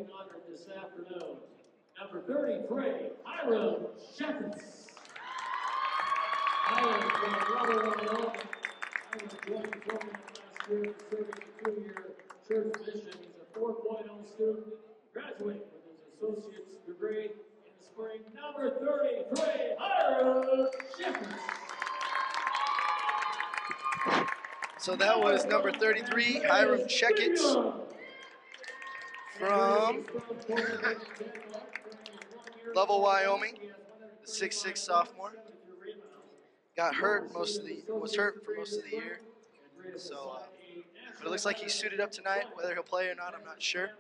being honored this afternoon. Number 33, Hiram Shepherds. Hiram from Level 1 Hiram joined the program last year, serving a 2-year church mission. He's a 4.0 student, graduating with his associate's degree in the spring. Number 33, Hiram Shepherds. So that was number 33, Hiram Checkets from Lovell, Wyoming, the 6'6" sophomore. Got hurt was hurt for most of the year. So, but it looks like he's suited up tonight. Whether he'll play or not, I'm not sure.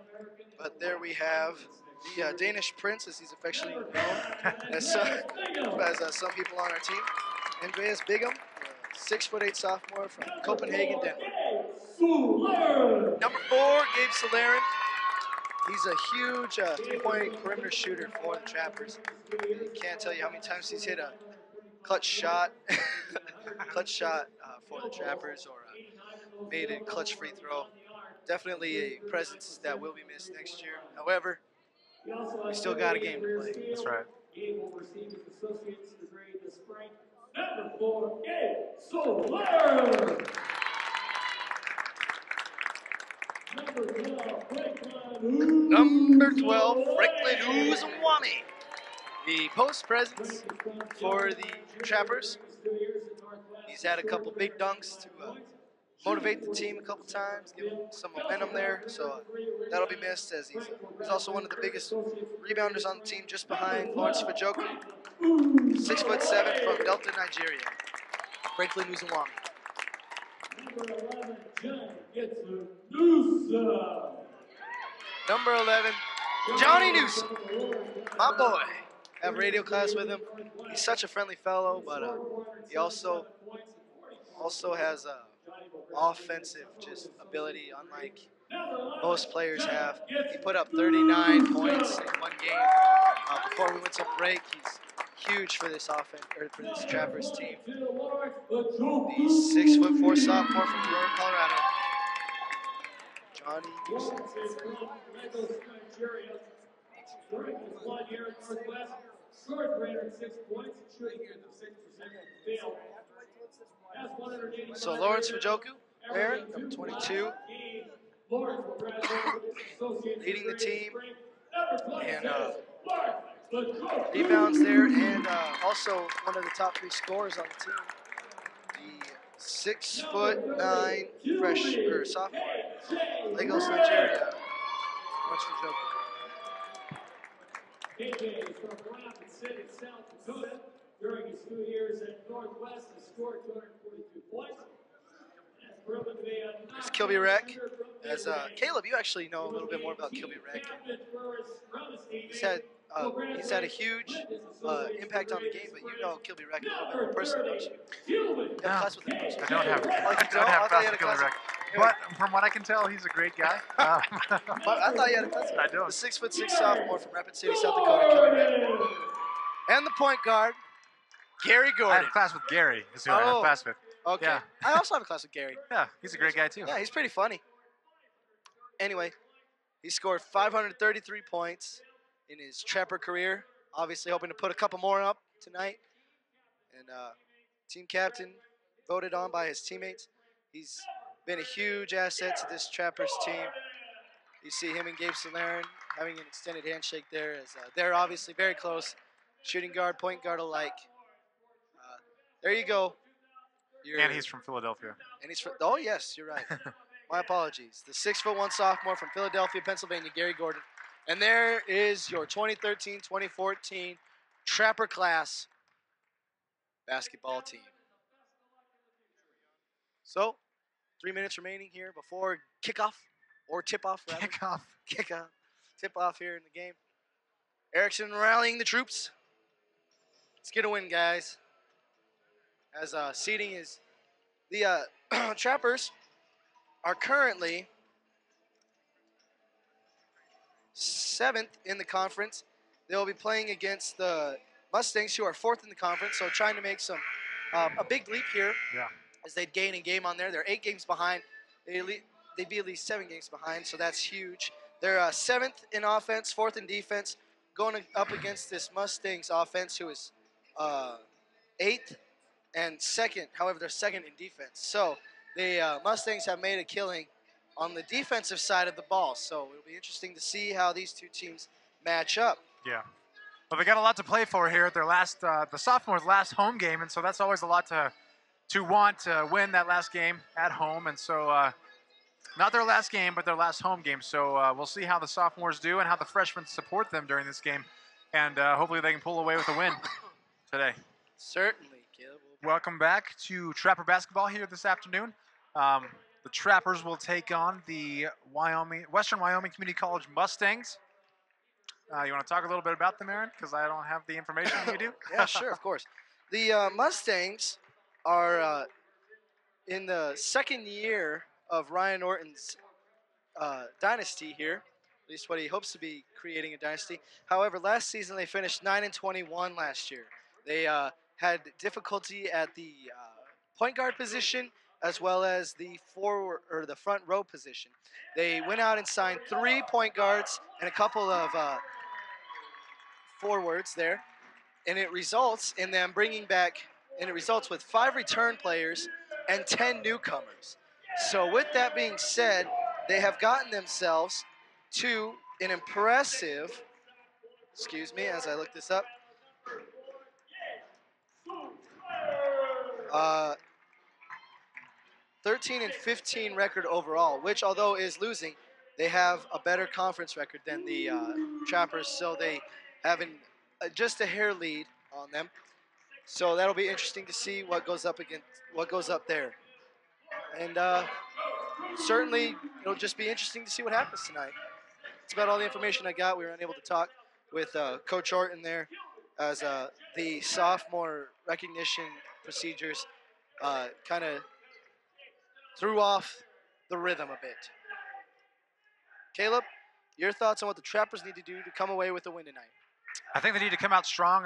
But there we have the Danish Prince, as he's affectionately known, as some people on our team. Andreas Bigum, 6'8" sophomore from Copenhagen, Denmark. Number 4, Gabe Solaren. He's a huge three-point perimeter shooter for the Trappers. Can't tell you how many times he's hit a clutch shot, for the Trappers, or made a clutch free throw. Definitely a presence that will be missed next year. However, we still got a game to play. That's right. Gabe will receive his associate's degree this spring. Number 4, Gabe Solaren. Number 12, Franklin Uzumwami, the post presence for the Trappers. He's had a couple big dunks to motivate the team a couple times, give him some momentum there. So that'll be missed, as he's also one of the biggest rebounders on the team, just behind Lawrence Fajoku, 6'7" from Delta, Nigeria. Franklin Uzumwami. Number 11, John Gitsu Newsom. Number 11, Johnny Newsom, my boy. I have radio class with him. He's such a friendly fellow, but he also has offensive just ability, unlike most players have. He put up 39 points in one game before we went to break. He's huge for this offense, or for this Trappers team. The 6'4" sophomore from Aurora, Colorado, Johnny Newsom. During his 1 year at Northwest, scored 306 points, shooting near the 6% from the field. Has 185 So Lawrence Fajoku, there, number 22, leading the team, and rebounds there, and also one of the top 3 scorers on the team. The 6'9" sophomore, Lagos, Nigeria, Lawrence Fajoku. KJ is from Rapid City, South Dakota. During his 2 years at Northwest, has scored 242 points. Has proven to be a There's Kilby Rec. As Caleb, you actually know a little bit more about Kilby Rec. He's had a huge impact on the game, but you know Kilby Rec a little bit more personally, don't you? You have a class with him, don't you? I don't have. Oh, you don't? have I thought you had a Kilby class. Rec. But from what I can tell, he's a great guy. I thought you had a class. I don't. The 6'6" sophomore from Rapid City, South Dakota, Kilby Rec. And the point guard, Gary I Gordon. have class with Gary. Is who I have class with. Okay. Yeah. I also have a class with Gary. Yeah, he's a great guy too. Yeah, he's pretty funny. Anyway, he scored 533 points in his Trapper career. Obviously hoping to put a couple more up tonight. And team captain, voted on by his teammates. He's been a huge asset to this Trappers team. You see him and Gabe Solaren having an extended handshake there, as they're obviously very close. Shooting guard, point guard alike. There you go. And he's from Philadelphia. And he's from, oh yes, you're right. My apologies. The 6'1" sophomore from Philadelphia, Pennsylvania, Gary Gordon. And there is your 2013-2014 Trapper class basketball team. So, 3 minutes remaining here before kickoff, or tip-off, rather. Kickoff. Tip-off here in the game. Erickson rallying the troops. Let's get a win, guys. As seeding is, the Trappers are currently 7th in the conference. They'll be playing against the Mustangs, who are 4th in the conference, so trying to make some a big leap here. Yeah. As they'd gain a game on there. They're 8 games behind. They'd be at least 7 games behind, so that's huge. They're 7th in offense, 4th in defense, going up against this Mustangs offense, who is 8th and 2nd. However, they're 2nd in defense. So the Mustangs have made a killing on the defensive side of the ball. So it'll be interesting to see how these two teams match up. Yeah. Well, they got a lot to play for here at their last, the sophomores' last home game, and so that's always a lot to want to win that last game at home. And so, not their last game, but their last home game. So we'll see how the sophomores do and how the freshmen support them during this game, and hopefully they can pull away with a win today. Certainly, Caleb. Welcome back to Trapper basketball here this afternoon. The Trappers will take on the Western Wyoming Community College Mustangs. You want to talk a little bit about them, Aaron? Because I don't have the information. You do? Yeah, sure, of course. The Mustangs are in the 2nd year of Ryan Orton's dynasty here, at least what he hopes to be creating a dynasty. However, last season they finished 9-21 last year. They had difficulty at the point guard position as well as the forward or the front row position. They went out and signed 3 point guards and a couple of forwards there, and it results in them bringing back, and it results with 5 return players and 10 newcomers. So with that being said, they have gotten themselves to an impressive, excuse me as I look this up, 13-15 record overall, which although is losing, they have a better conference record than the Trappers, so they have just a hair lead on them. So that'll be interesting to see what goes up there. And certainly it'll just be interesting to see what happens tonight. That's about all the information I got. We were unable to talk with Coach Orton there as the sophomore recognition procedures kind of threw off the rhythm a bit. Caleb, your thoughts on what the Trappers need to do to come away with a win tonight? I think they need to come out strong.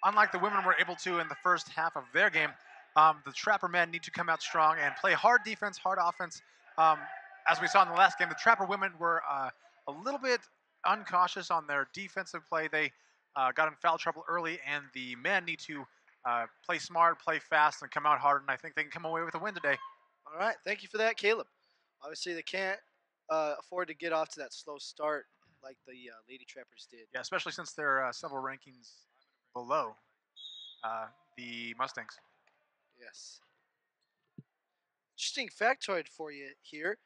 Unlike the women were able to in the first half of their game, the Trapper men need to come out strong and play hard defense, hard offense. As we saw in the last game, the Trapper women were a little bit uncautious on their defensive play. They got in foul trouble early, and the men need to play smart, play fast, and come out hard, and I think they can come away with a win today. All right, thank you for that, Caleb. Obviously, they can't afford to get off to that slow start like the Lady Trappers did. Yeah, especially since they're several rankings below the Mustangs. Yes. Interesting factoid for you here.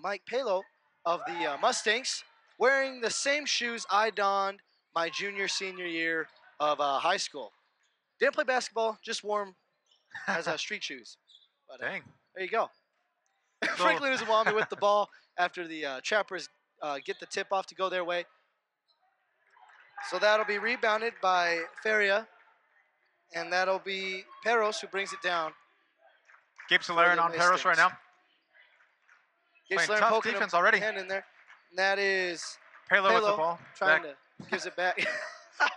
Mike Palo of the Mustangs wearing the same shoes I donned my senior year of high school. Didn't play basketball, just wore them as street shoes. But, Dang. There you go. Franklin Uzumwami with the ball after the Trappers get the tip off to go their way. So that'll be rebounded by Feria, and that'll be Peros who brings it down. Gabe Solaren on Peros right now. Gabe Playing Solaren tough poking defense a already. hand in there. And that is Palo with the ball. Trying to gives it back.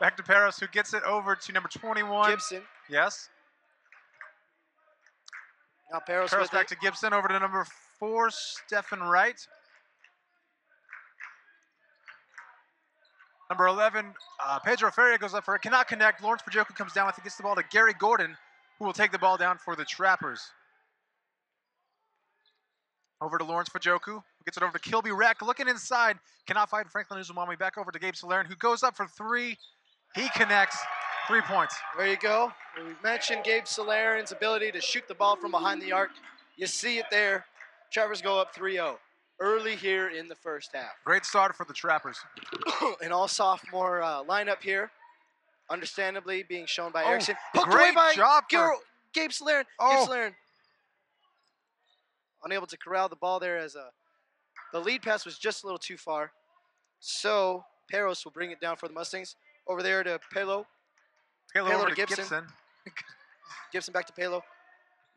Back to Peros, who gets it over to number 21. Gibson. Yes. Now Peros Peros with back it. to Gibson, over to number 4, Stephen Wright. Number 11, Pedro Feria goes up for it. Cannot connect. Lawrence Pajoku comes down with it. Gets the ball to Gary Gordon, who will take the ball down for the Trappers. Over to Lawrence Pajoku, who gets it over to Kilby Reck. Looking inside. Cannot find Franklin Uzumwami. Back over to Gabe Solaren, who goes up for 3. He connects. 3 points. There you go. We mentioned Gabe Solaren's ability to shoot the ball from behind the arc. You see it there. Trappers go up 3-0 early here in the first half. Great start for the Trappers. An all-sophomore lineup here, understandably being shown by Erickson. Poked great away by job for Gabe Solaren. Oh. Gabe Solaren unable to corral the ball there as the lead pass was just a little too far. So Peros will bring it down for the Mustangs. Over there to Palo. Palo over to Gibson. Gibson back to Palo.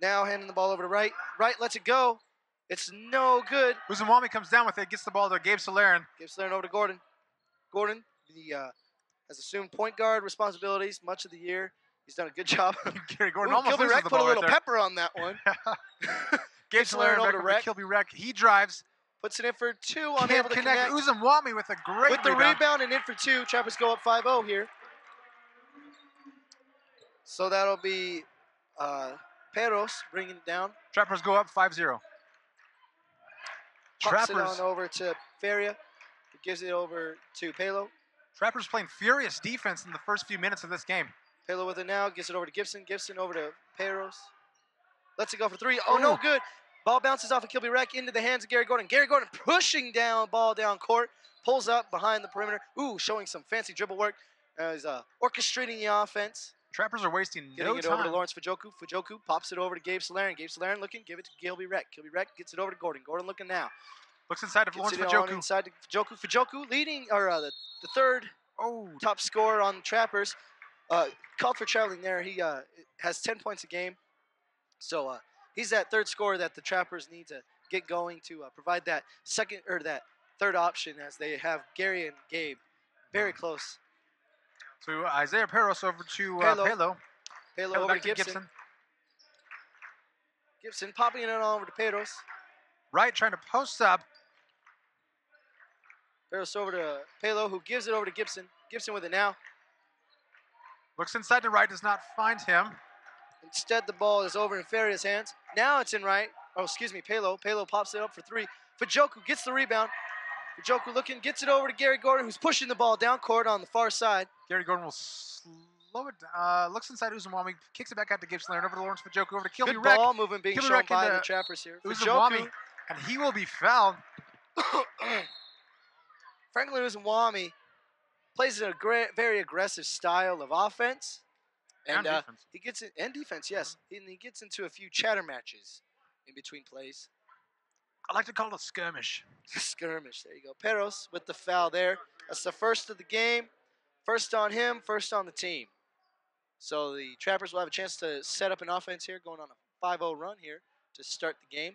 Now handing the ball over to Wright. Wright lets it go. It's no good. Uzumwami comes down with it, gets the ball to Gabe Solaren. Gabe Solaren over to Gordon. Gordon has assumed point guard responsibilities much of the year. He's done a good job. Gary Gordon almost Kilby loses Reck the put ball a little right there. pepper on that one. Gabe Solaren over back to over Reck. to Kilby Reck. He drives, Puts it in for 2, Can't unable to connect. connect. Uzumwami with a great With the rebound. rebound and in for 2. Trappers go up 5-0 here. So that'll be Peros bringing it down. Trappers go up 5-0. Pops it Trappers on over to Feria. He gives it over to Palo. Trappers playing furious defense in the first few minutes of this game. Palo with it now. Gives it over to Gibson. Gibson over to Peros. Lets it go for 3. Oh, no good. Ball bounces off of Kilby Rec into the hands of Gary Gordon. Gary Gordon pushing down, ball down court. Pulls up behind the perimeter. Ooh, showing some fancy dribble work. He's orchestrating the offense. Trappers are wasting Getting no it time. over to Lawrence Fajoku. Fajoku pops it over to Gabe Solarian. Gabe Solarian looking, give it to Kilby Rec. Kilby Rec gets it over to Gordon. Gordon looking now. Looks inside of Gets Lawrence it on Fajoku. inside to Fajoku. Fajoku leading, or the third Oh, top scorer on the Trappers. Called for traveling there. He has 10 points a game. So he's that third scorer that the Trappers need to get going to provide that second or that third option, as they have Gary and Gabe very close. so Isaiah Peros over to Palo. Palo. Palo Palo over back to to Gibson. Gibson popping it on over to Pedros. Right, trying to post up. Pedros over to Palo, who gives it over to Gibson. Gibson with it now. Looks inside to right, does not find him. Instead, the ball is over in Feria's hands. Now it's in right. Oh, excuse me, Palo. Palo pops it up for 3. Fajoku gets the rebound. Fajoku looking, gets it over to Gary Gordon, who's pushing the ball down court on the far side. Gary Gordon will slow it down. Looks inside Uzumwami, kicks it back out to Gibson, over to Lawrence Fajoku, over to Kilby Good Rec. ball movement being Kilby shown Rec by into the Trappers here. Uzumwami, and he will be fouled. Franklin Uzumwami plays a very aggressive style of offense. And defense. He gets it, and defense, yes. And he gets into a few chatter matches in between plays. I like to call it a skirmish. Skirmish, there you go. Peros with the foul there. That's the first of the game. First on him, first on the team. So the Trappers will have a chance to set up an offense here, going on a 5-0 run here to start the game.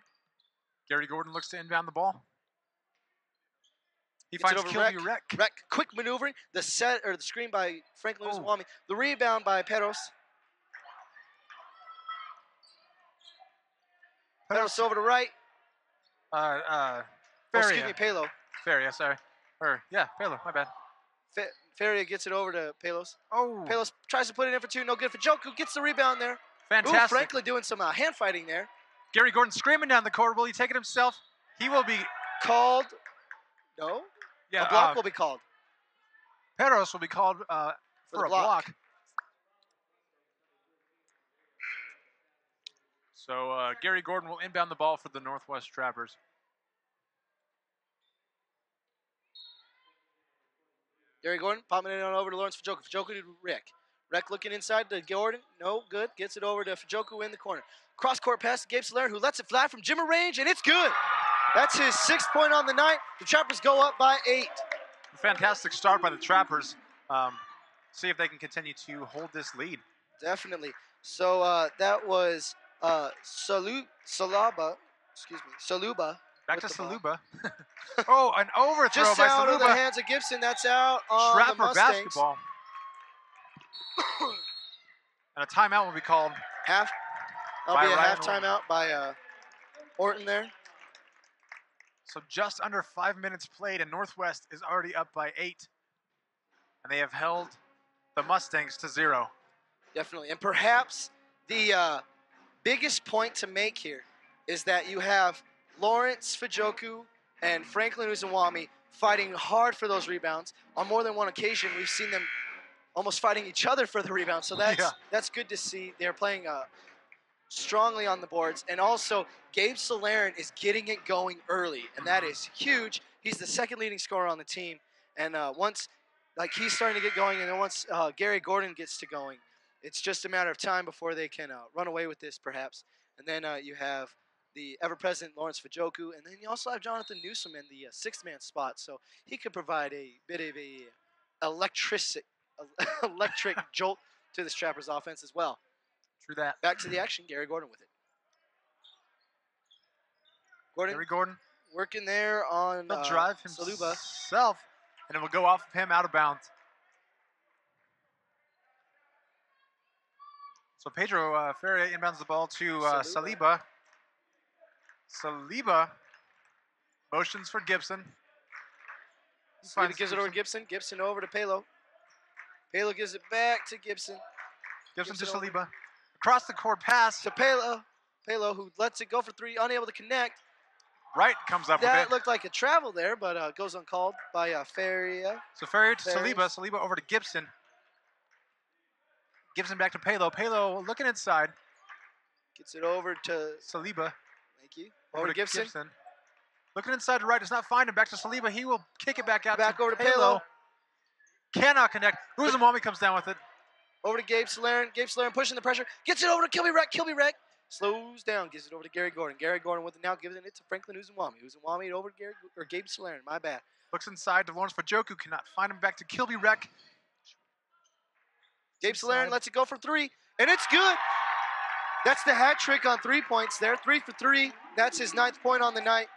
Gary Gordon looks to inbound the ball. He Gets it finds over Kilby Rec. Rec, quick maneuvering. The screen by Franklin Uzumwami. The rebound by Peros. Peros over to right. Feria. Excuse me, Palo. Feria, sorry. Yeah, Palo, my bad. Feria gets it over to Palos. Oh. Palos tries to put it in for 2, no good. Fajoku gets the rebound there. Fantastic. Ooh, Franklin doing some hand fighting there. Gary Gordon screaming down the court. Will he take it himself? He will be called. No. Yeah. A block will be called. Peros will be called for a block. So Gary Gordon will inbound the ball for the Northwest Trappers. Gary Gordon popping it on over to Lawrence Fajoku. Fajoku to Rick. Rick looking inside to Gordon. No good. Gets it over to Fajoku in the corner. Cross-court pass to Gabe Solarian, who lets it fly from Jimmer range, and it's good. That's his 6th point on the night. The Trappers go up by 8. Fantastic start by the Trappers. See if they can continue to hold this lead. Definitely. So that was Saluba. Back to Saluba. Oh, an overthrow just by out Saluba. of the hands of Gibson. That's out on Trapper the Mustangs. basketball. And a timeout will be called. That'll be a half timeout by Orton there. So just under 5 minutes played, and Northwest is already up by 8. And they have held the Mustangs to 0. Definitely. And perhaps the biggest point to make here is that you have Lawrence Fajoku and Franklin Uzumwami fighting hard for those rebounds. On more than one occasion, we've seen them almost fighting each other for the rebound. So that's good to see. They're playing strongly on the boards. And also, Gabe Solarian is getting it going early, and that is huge. He's the second leading scorer on the team. And once he's starting to get going, and then once Gary Gordon gets to going, it's just a matter of time before they can run away with this, perhaps. And then you have the ever-present Lawrence Fajoku, and then you also have Jonathan Newsom in the 6th-man spot, so he could provide a bit of a electric jolt to this Trappers offense as well. True that. Back to the action, Gary Gordon with it. Gary Gordon working there on he'll drive himself, and it will go off of him out of bounds. So Pedro Feria inbounds the ball to Saliba. Saliba Motions for Gibson. Saliba gives it over to Gibson. Gibson over to Palo. Palo gives it back to Gibson. Gibson to Gives it over. Saliba. Across the court pass. To Palo. Palo, who lets it go for three, unable to connect. Wright comes up with That it. looked like a travel there, but goes uncalled by Feria. So Ferrier to Ferris. Saliba. Saliba over to Gibson. Gibson back to Palo. Palo looking inside. Gets it over to Saliba. Thank you. Over Over to to Gibson. Looking inside to Wright. Does not find him. Back to Saliba. He will kick it back out Back to over to Palo. Palo. Cannot connect. Uzumwami comes down with it. Over to Gabe Solaren. Gabe Solaren pushing the pressure. Gets it over to Kilby Wreck. Kilby Wreck slows down. Gives it over to Gary Gordon. Gary Gordon with it now. Giving it to Franklin Uzumwami. Uzumwami over to Gabe Solaren. My bad. Looks inside to Lawrence Fajoku. Cannot find him. Back to Kilby Wreck. Gabe Solaren lets it go for three. And it's good. That's the hat trick on 3 points there. 3 for 3. That's his 9th point on the night.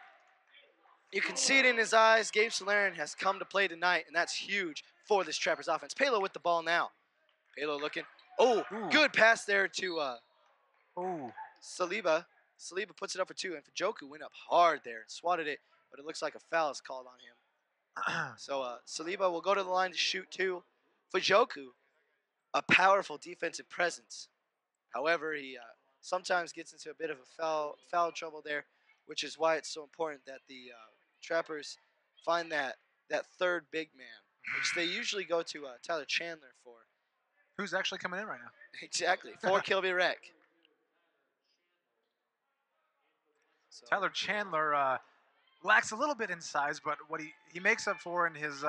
You can see it in his eyes. Gabe Solaren has come to play tonight, and that's huge for this Trappers offense. Palo with the ball now. Palo looking. Oh, Ooh. good pass there to Ooh. Saliba. Saliba puts it up for 2, and Fajoku went up hard there and swatted it, but it looks like a foul is called on him. So Saliba will go to the line to shoot 2. Fajoku, a powerful defensive presence. However, he sometimes gets into a bit of a foul trouble there, which is why it's so important that the Trappers find that third big man, which they usually go to Tyler Chandler for. Who's actually coming in right now? Exactly, for Kilby Wreck. So, Tyler Chandler lacks a little bit in size, but what he makes up for in his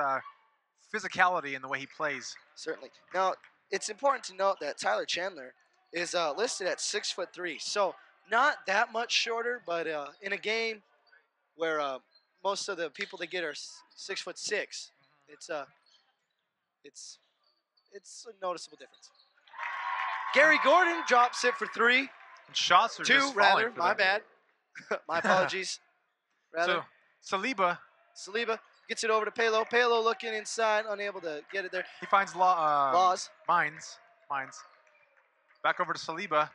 physicality and the way he plays. certainly. Now, it's important to note that Tyler Chandler is listed at 6'3", so not that much shorter, but in a game where most of the people they get are 6'6", it's a noticeable difference. Gary Gordon drops it for 3. And shots are 2, just falling rather. for My them. bad. My apologies. Rather. So Saliba, Saliba gets it over to Palo. Palo looking inside, unable to get it there. he finds Laws. Mines. Back over to Saliba.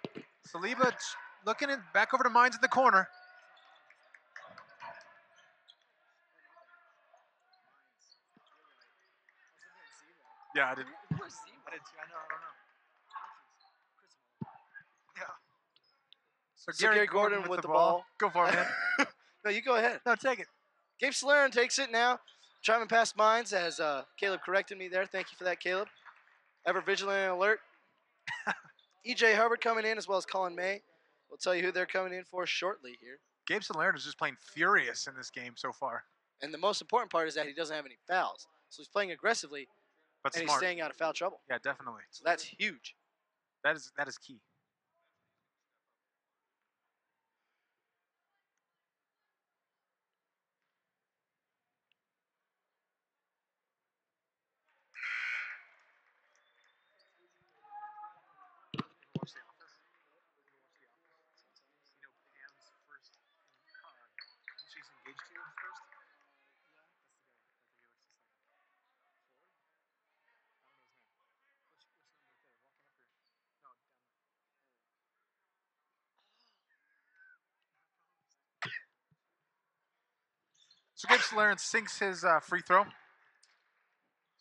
Saliba looking in, back over to Mines in the corner. Yeah, I didn't. I don't know. Yeah. So Gary Gordon with the ball. Go for it, man. No, you go ahead. No, take it. Gabe Solaren takes it now. Driving past Mines as Caleb corrected me there. Thank you for that, Caleb. Ever vigilant and alert. E.J. Hubbard coming in as well as Colin May. We'll tell you who they're coming in for shortly here. Gabe Solaren is just playing furious in this game so far. And the most important part is that he doesn't have any fouls. So he's playing aggressively, But and he's smart. staying out of foul trouble. Yeah, definitely. So that's huge. That is key. So Gabe Solaren sinks his free throw.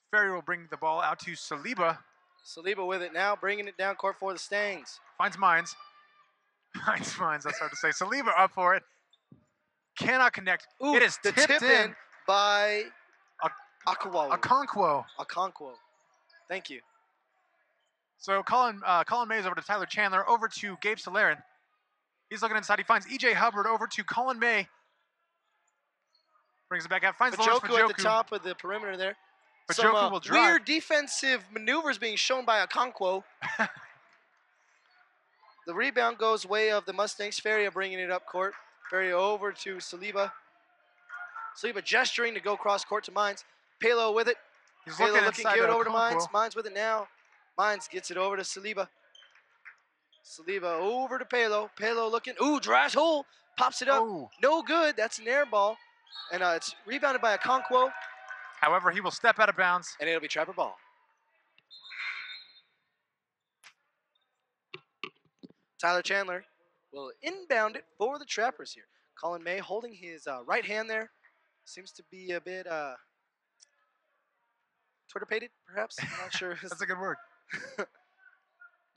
Ferry will bring the ball out to Saliba. Saliba with it now, bringing it down court for the Stangs. Finds Mines. Finds Mines, that's hard to say. Saliba up for it. Cannot connect. Ooh, It is the tipped tip in by Akawawu. Okonkwo. Thank you. So Colin Mays over to Tyler Chandler, over to Gabe Solaren. He's looking inside. He finds E.J. Hubbard over to Colin May. Brings it back out. Finds Lawrence Fajoku at the top of the perimeter there. Fajoku will drive. Weird defensive maneuvers being shown by Okonkwo. The rebound goes way of the Mustangs. Feria bringing it up court. Feria over to Saliba. Saliba gesturing to go cross court to Mines. Palo with it. He's Palo looking looking inside good to over to Mines. Okonkwo. Mines with it now. Mines gets it over to Saliba. Saliba over to Palo. Palo looking. Ooh, drives hole. Pops it up. Oh. No good. That's an air ball. And it's rebounded by Okonkwo. However, he will step out of bounds. And it'll be Trapper ball. Tyler Chandler will inbound it for the Trappers here. Colin May holding his right hand there, Seems to be a bit Twitter-pated, perhaps. I'm not sure. That's a good word. But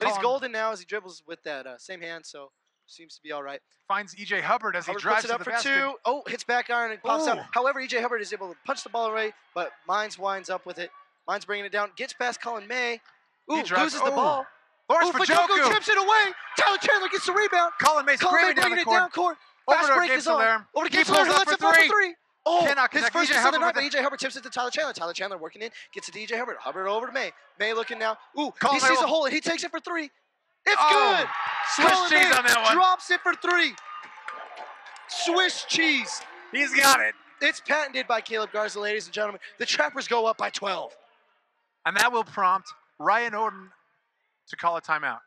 he's Colin- golden now as he dribbles with that same hand, so seems to be all right. Finds E.J. Hubbard as he Hubbard drives puts it up to for the basket. 2. Oh, hits back iron and pops Ooh. out. However, E.J. Hubbard is able to punch the ball away, but Mines winds up with it. Mines bringing it down, gets past Colin May. Ooh, drives- loses the ooh. ball. Lawrence Ooh, Fajoku Fajoku. tips it away. Tyler Chandler gets the rebound. Colin May Colin May screaming down bringing the it court. down court. Over Fast to break Gabe is on. Solaire. Over to He Gabe pulls Solaire, who up lets for it fall for three. 3. Oh, Cannot his connect. first E.J. assist of the Hubbard night, with but E.J. Hubbard tips it to Tyler Chandler. Tyler Chandler working in, gets it to E.J. Hubbard. Hubbard over to May. May looking now. Ooh, Colin he May sees will- a hole and he takes it for 3. It's Oh, good. Swiss Colin cheese May on that one. drops it for 3. Swiss cheese. He's got it. It's patented by Caleb Garza, ladies and gentlemen. The Trappers go up by 12. And that will prompt Ryan Odin to call a timeout.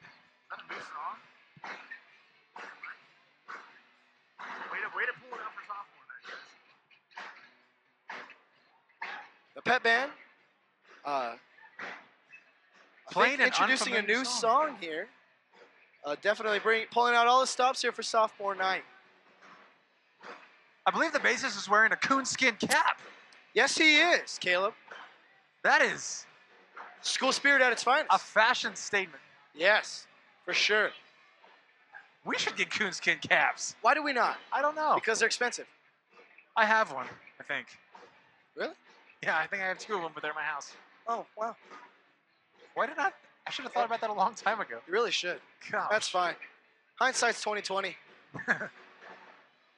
Is that a new song? Way to pull it up for sophomore night, guys. The Pet Band. I Playing think an introducing a unfamiliar new song. song here. Definitely pulling out all the stops here for sophomore night. I believe the bassist is wearing a coonskin cap. Yes, he is, Caleb. That is School spirit at its finest. a fashion statement. Yes, for sure. We should get coonskin caps. Why do we not? I don't know. Because they're expensive. I have one, I think. Really? Yeah, I think I have 2 of them, but they're in my house. Oh, wow. Why did I should have thought about that a long time ago. You really should. Gosh. That's fine. Hindsight's 20/20.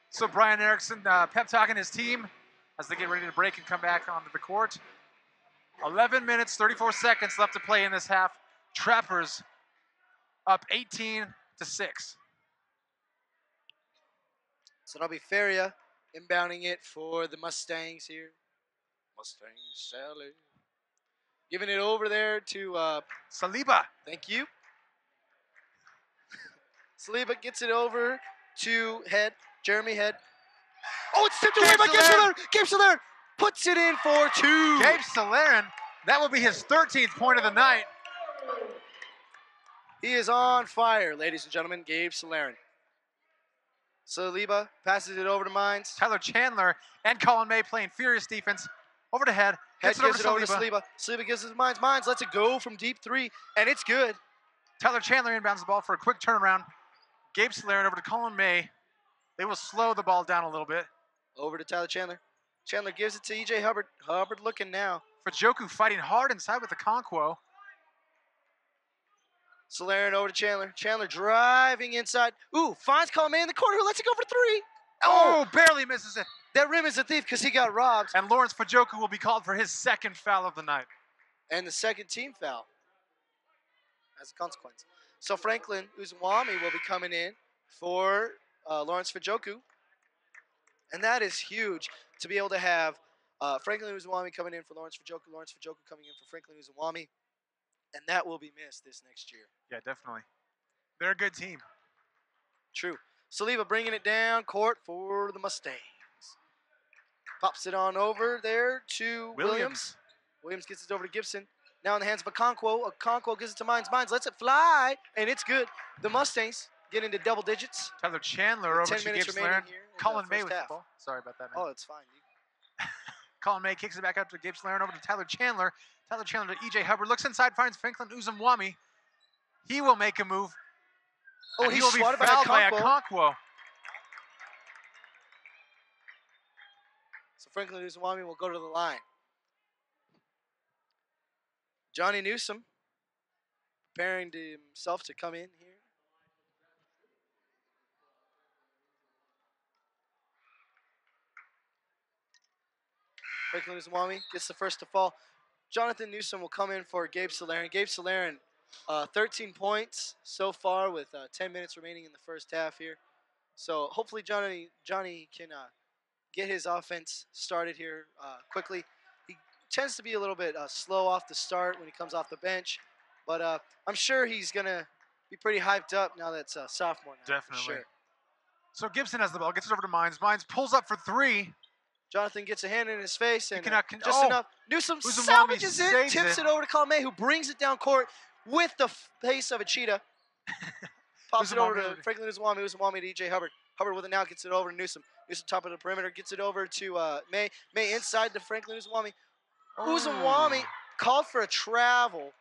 So Brian Erickson pep talking his team as they get ready to break and come back onto the court. 11 minutes, 34 seconds left to play in this half. Trappers up 18-6. So that'll be Feria inbounding it for the Mustangs here. Mustangs, Sally. Giving it over there to, Saliba. thank you. Saliba gets it over to Jeremy Head. Oh, it's tipped away Gabe by Gabe Solaire. Solaire. Gabe Solaire puts it in for 2. Gabe Solaire, that will be his 13th point of the night. He is on fire, ladies and gentlemen. Gabe Solaire. Saliba passes it over to Mines. Tyler Chandler and Colin May playing furious defense. Over to Head. Head Gets gives it over to Saliba. Saliba. Saliba gives it to Mines. Mines lets it go from deep 3, and it's good. Tyler Chandler inbounds the ball for a quick turnaround. Gabe Solaire over to Colin May. They will slow the ball down a little bit. Over to Tyler Chandler. Chandler gives it to E.J. Hubbard. Hubbard looking now. Fajoku fighting hard inside with the Conquo. Solarian over to Chandler. Chandler driving inside. Ooh, finds Colin May in the corner. Who lets it go for 3? Oh, barely misses it. That rim is a thief because he got robbed. And Lawrence Fajoku will be called for his 2nd foul of the night. And the second team foul as a consequence. So Franklin Uzumwami will be coming in for Lawrence Fajoku. And that is huge to be able to have Franklin Uzumwami coming in for Lawrence Fajoku coming in for Franklin Uzumwami. And that will be missed this next year. Yeah, definitely. They're a good team. True. Saliba bringing it down court for the Mustangs. Pops it on over there to Williams. Williams gets it over to Gibson. Now in the hands of Okonkwo. Okonkwo gives it to Mines. Mines lets it fly, and it's good. The Mustangs get into double digits. Tyler Chandler With over 10 to minutes Gibbs remaining Laren. here in the Colin May first with the half. ball. Sorry about that, man. Oh, it's fine. Colin May kicks it back up to Gibbs Laren over to Tyler Chandler. Tyler Chandler to E.J. Hubbard. Looks inside, finds Franklin Uzumwami. He will make a move. Oh, and he's he will be swatted by fouled by Okonkwo. Okonkwo. So Franklin Uzumwami will go to the line. Johnny Newsom preparing himself to come in here. Franklin Uzumwami gets the first to fall. Jonathan Newsom will come in for Gabe Solarian. Gabe Solarian, 13 points so far with 10 minutes remaining in the first half here. So hopefully Johnny can get his offense started here quickly. He tends to be a little bit slow off the start when he comes off the bench, but I'm sure he's going to be pretty hyped up now that's sophomore now. Definitely. For sure. So Gibson has the ball, gets it over to Mines. Mines pulls up for 3. Jonathan gets a hand in his face and oh, enough. Newsom Uzumwami salvages it, saves tips it. it over to Colin May, who brings it down court with the face of a cheetah. Pops it over to Franklin Uzumwami. Uzumwami to E.J. Hubbard. Hubbard with it now, gets it over to Newsom. Newsom top of the perimeter, gets it over to May. May inside to Franklin Uzumwami. Uzumwami called for a travel.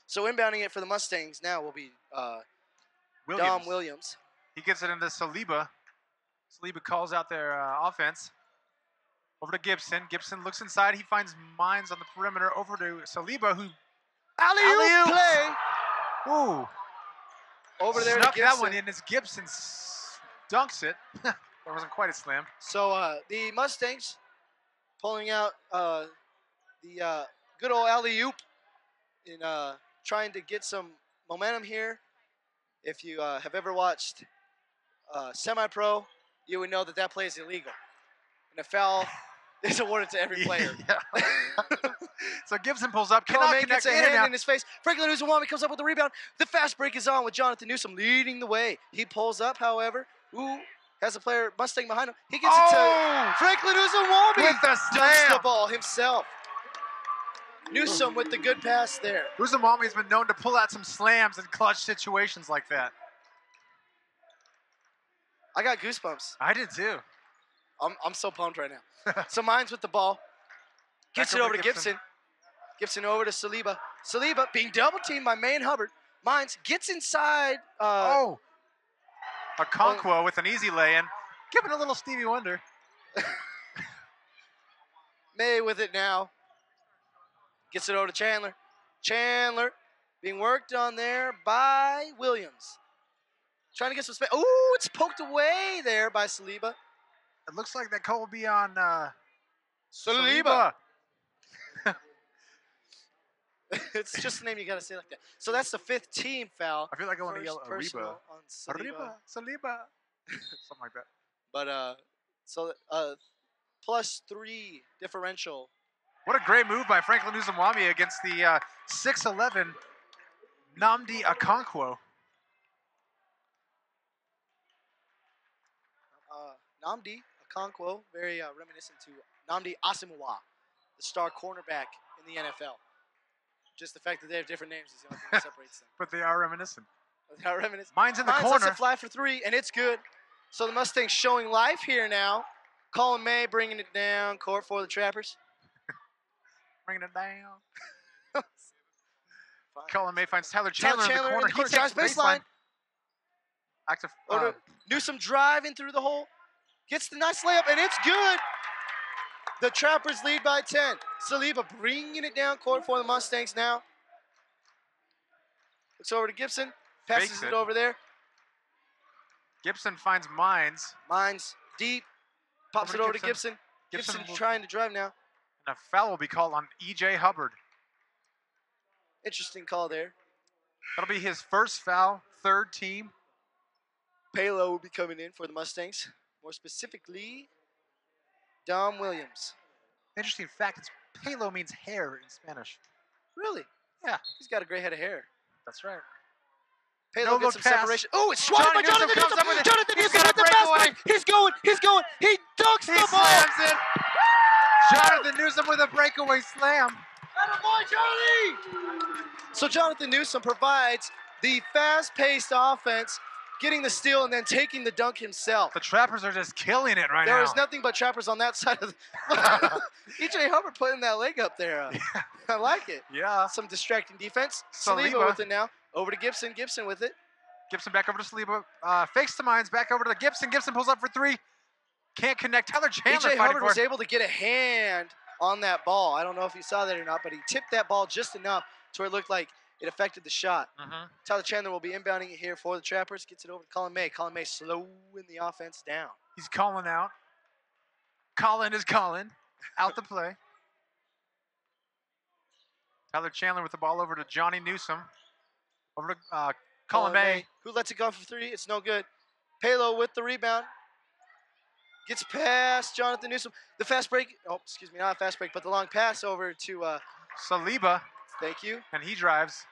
So inbounding it for the Mustangs now will be Dom Williams. He gets it into Saliba. Saliba calls out their offense. Over to Gibson. Gibson looks inside. He finds Mines on the perimeter. Over to Saliba, who alley-oop play. Ooh. Over there Snuck to Gibson. That one in as Gibson dunks it. That wasn't quite a slam. So the Mustangs pulling out the good old alley-oop in trying to get some momentum here. If you have ever watched semi-pro, you would know that that play is illegal. And a foul is awarded to every player. Yeah. So Gibson pulls up. Colin May gets a hand in his face. Franklin Uzumwami comes up with the rebound. The fast break is on with Jonathan Newsom leading the way. He pulls up, however. Ooh, has a player Mustang behind him. He gets it to Franklin Uzumwami. With the slam. Dunks the ball himself. Newsom with the good pass there. Uzumwami has been known to pull out some slams in clutch situations like that. I got goosebumps. I did too. I'm so pumped right now. So Mines with the ball. Gets it over to Gibson. Gibson over to Saliba. Saliba being double teamed by May and Hubbard. Mines gets inside. A Okonkwo with an easy lay-in. Giving a little Stevie Wonder. May with it now. Gets it over to Chandler. Chandler being worked on there by Williams. Trying to get some space. Ooh, it's poked away there by Saliba. It looks like that call will be on Saliba. It's just the name you got to say like that. So that's the 5th team foul. I feel like I want to yell Arriba on Saliba. Arriba, Saliba. Something like that. But +3 differential. What a great move by Franklin Uzumwami against the 6'11" Nnamdi Okonkwo. Nnamdi Okonkwo, very reminiscent to Nnamdi Asomugha, the star cornerback in the NFL. Just the fact that they have different names is the only thing that separates them. But they are reminiscent. They are reminiscent. Mine's in the Mines corner. lets it fly for 3, and it's good. So the Mustangs showing life here now. Colin May bringing it down court for the Trappers. Bringing it down. Colin May finds Tyler Chandler in the corner. He takes baseline. Active. Newsom driving through the hole. Gets the nice layup, and it's good. The Trappers lead by 10. Saliba bringing it down court for the Mustangs now. Looks over to Gibson. Passes it over there. Gibson finds Mines. Mines deep. Pops it over to Gibson. Gibson trying to drive now. And a foul will be called on E.J. Hubbard. Interesting call there. That'll be his first foul, 3rd team. Palo will be coming in for the Mustangs. More specifically, Dom Williams. Interesting fact, it's pelo means hair in Spanish. Really? Yeah. He's got a great head of hair. That's right. Palo gets some separation. Oh, it's swatted by Jonathan Newsom. Jonathan Newsom with the fast break. He's going. He dunks the ball. Slams it. Jonathan Newsom with a breakaway slam. Attaboy, Charlie! So Jonathan Newsom provides the fast-paced offense, getting the steal and then taking the dunk himself. The Trappers are just killing it right now. There is nothing but Trappers on that side of the E.J. Hubbard putting that leg up there. I like it. Yeah. Some distracting defense. Saliba with it now. Over to Gibson. Gibson with it. Gibson back over to Saliba. Fakes to Mines. Back over to Gibson. Gibson pulls up for 3. Can't connect. Tyler Chandler E.J. Hubbard was able to get a hand on that ball. I don't know if you saw that or not, but he tipped that ball just enough to where it looked like it affected the shot. Tyler Chandler will be inbounding it here for the Trappers. Gets it over to Colin May. Colin May slowing the offense down. He's calling out. Colin is calling. Out the play. Tyler Chandler with the ball over to Johnny Newsom. Over to Colin May. Who lets it go for 3? It's no good. Palo with the rebound. Gets past Jonathan Newsom. The fast break. Oh, excuse me, not a fast break, but the long pass over to Saliba. Thank you. And he drives.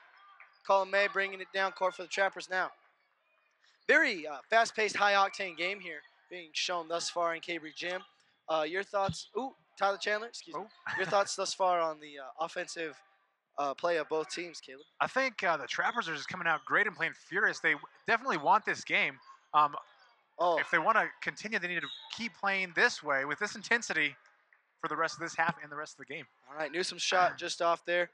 Colin May bringing it down court for the Trappers now. Very fast-paced, high-octane game here being shown thus far in Cambridge Gym. Your thoughts? Ooh, Tyler Chandler, excuse me. Your thoughts thus far on the offensive play of both teams, Caleb? I think the Trappers are just coming out great and playing furious. They definitely want this game. If they want to continue, they need to keep playing this way with this intensity for the rest of this half and the rest of the game. All right, Newsom's shot just off there.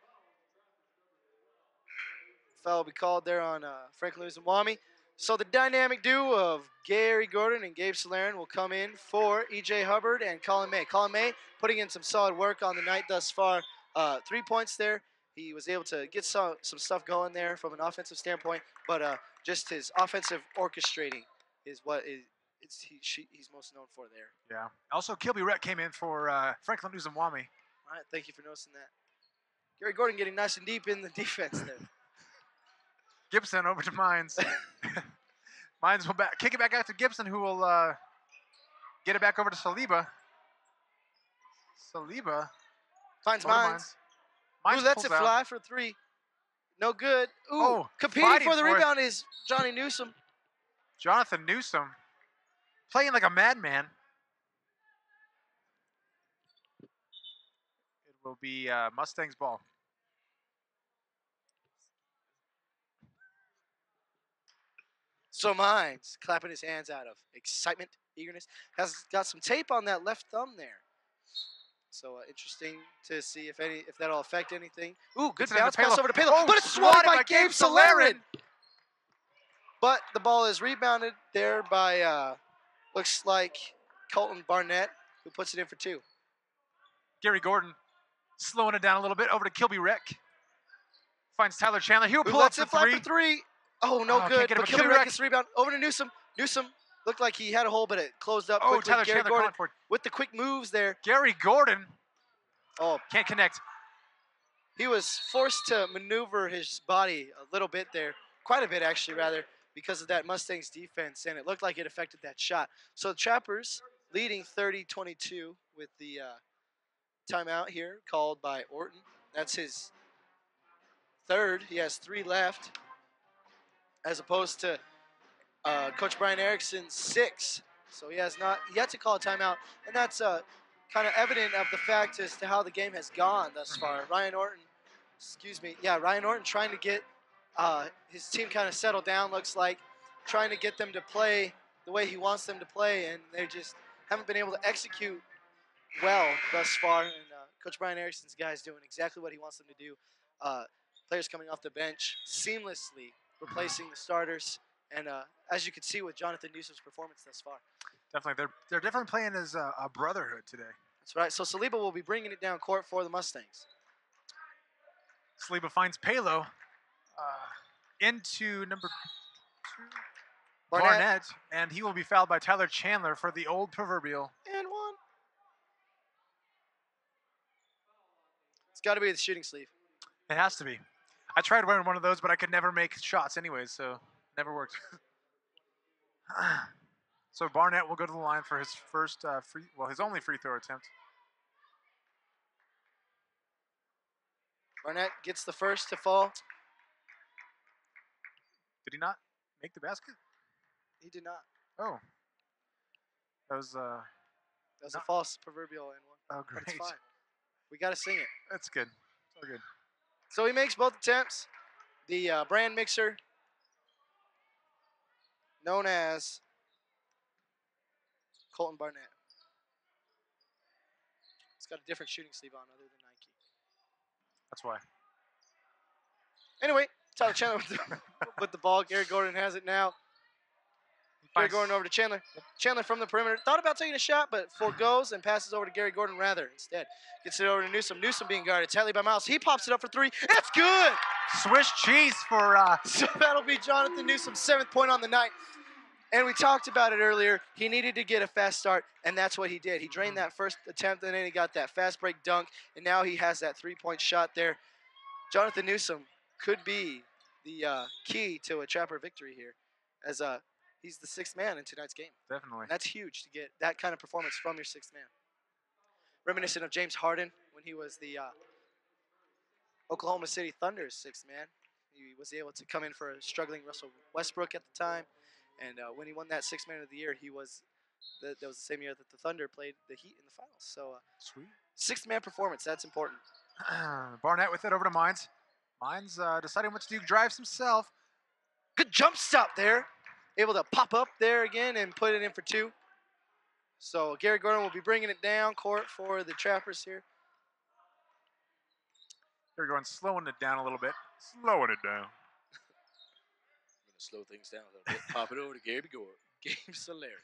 Foul will be called there on Franklin Uzumwami. So the dynamic duo of Gary Gordon and Gabe Solaren will come in for E.J. Hubbard and Colin May. Colin May putting in some solid work on the night thus far. 3 points there. He was able to get some stuff going there from an offensive standpoint, but just his offensive orchestrating is what he's most known for there. Yeah. Also, Kilby Rhett came in for Franklin Uzumwami. All right, thank you for noticing that. Gary Gordon getting nice and deep in the defense there. Gibson over to Mines. Mines will kick it back out to Gibson, who will get it back over to Saliba. Saliba finds Mines. Ooh, that's a fly for 3. No good. Ooh, competing for the rebound is Johnny Newsom. Jonathan Newsom playing like a madman. It will be Mustangs ball. So Mines, clapping his hands out of excitement, eagerness, has got some tape on that left thumb there. So interesting to see if that'll affect anything. Ooh, good bounce pass over to Palo, but it's swatted by Gabe Solaren. But the ball is rebounded there by, looks like Colton Barnett, who puts it in for 2. Gary Gordon slowing it down a little bit over to Kilby Rec. Finds Tyler Chandler. He will pull up for 3. Oh, no good. But Kilby Rec gets the rebound over to Newsom. Newsom looked like he had a hole, but it closed up quickly. Tyler Gary Chandler Gordon with the quick moves there. Gary Gordon. Can't connect. He was forced to maneuver his body a little bit there. Quite a bit, actually, rather, because of that Mustangs defense, and it looked like it affected that shot. So the Trappers leading 30-22 with the timeout here called by Orton. That's his 3rd. He has 3 left, as opposed to Coach Brian Erickson's 6. So he has not yet to call a timeout, and that's kind of evident of the fact as to how the game has gone thus far. Ryan Orton trying to get his team kind of settled down, looks like, trying to get them to play the way he wants them to play, and they just haven't been able to execute well thus far. And Coach Brian Erickson's guys doing exactly what he wants them to do. Players coming off the bench seamlessly replacing the starters, and as you can see with Jonathan Newsom's performance thus far. Definitely, they're definitely playing as a brotherhood today. That's right. So Saliba will be bringing it down court for the Mustangs. Saliba finds Palo into number 2, Barnett, and he will be fouled by Tyler Chandler for the old proverbial. And 1. It's got to be the shooting sleeve. It has to be. I tried wearing one of those, but I could never make shots anyways, so never worked. So Barnett will go to the line for his first his only free throw attempt. Barnett gets the first to fall. Did he not make the basket? He did not. Oh. That was a false proverbial and 1. Oh, great. But it's fine. We got to sing it. That's good. So good. So he makes both attempts. The brand mixer, known as Colton Barnett. It's got a different shooting sleeve on other than Nike. That's why. Anyway, Tyler Chandler with the ball. Gary Gordon has it now. Gary Gordon over to Chandler. Chandler from the perimeter. Thought about taking a shot, but forgoes and passes over to Gary Gordon rather instead. Gets it over to Newsom. Newsom being guarded tightly by Miles. He pops it up for 3. It's good! Swiss cheese for... So that'll be Jonathan Newsom's 7th point on the night. And we talked about it earlier. He needed to get a fast start, and that's what he did. He drained that first attempt, and then he got that fast break dunk, and now he has that 3-point shot there. Jonathan Newsom could be the key to a Trapper victory here, as he's the 6th man in tonight's game. Definitely. And that's huge to get that kind of performance from your 6th man. Reminiscent of James Harden when he was the Oklahoma City Thunder's 6th man. He was able to come in for a struggling Russell Westbrook at the time. And when he won that Sixth Man of the Year, that was the same year that the Thunder played the Heat in the finals. So Sweet. sixth man performance, that's important. Barnett with it over to Mines. Mines deciding what to do, drives himself. Good jump stop there. Able to pop up there again and put it in for 2. So Gary Gordon will be bringing it down court for the Trappers here. They're going slowing it down a little bit. Slowing it down. I'm going to slow things down a little bit. Pop it over to Gabe Gordon. Gabe Solari.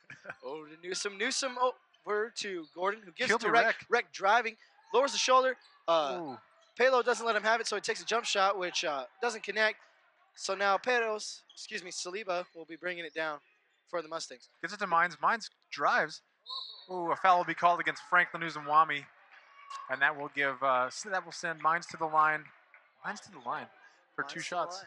Over to Newsom. Newsom over to Gordon, who gives it to Rec. Rec driving. Lowers the shoulder. Pelo doesn't let him have it, so he takes a jump shot, which doesn't connect. So now Saliba will be bringing it down for the Mustangs. Gets it to Mines. Mines drives. Ooh, a foul will be called against Franklin Uzumwami. And that will give that will send Mines to the line. Mines to the line for 2 shots.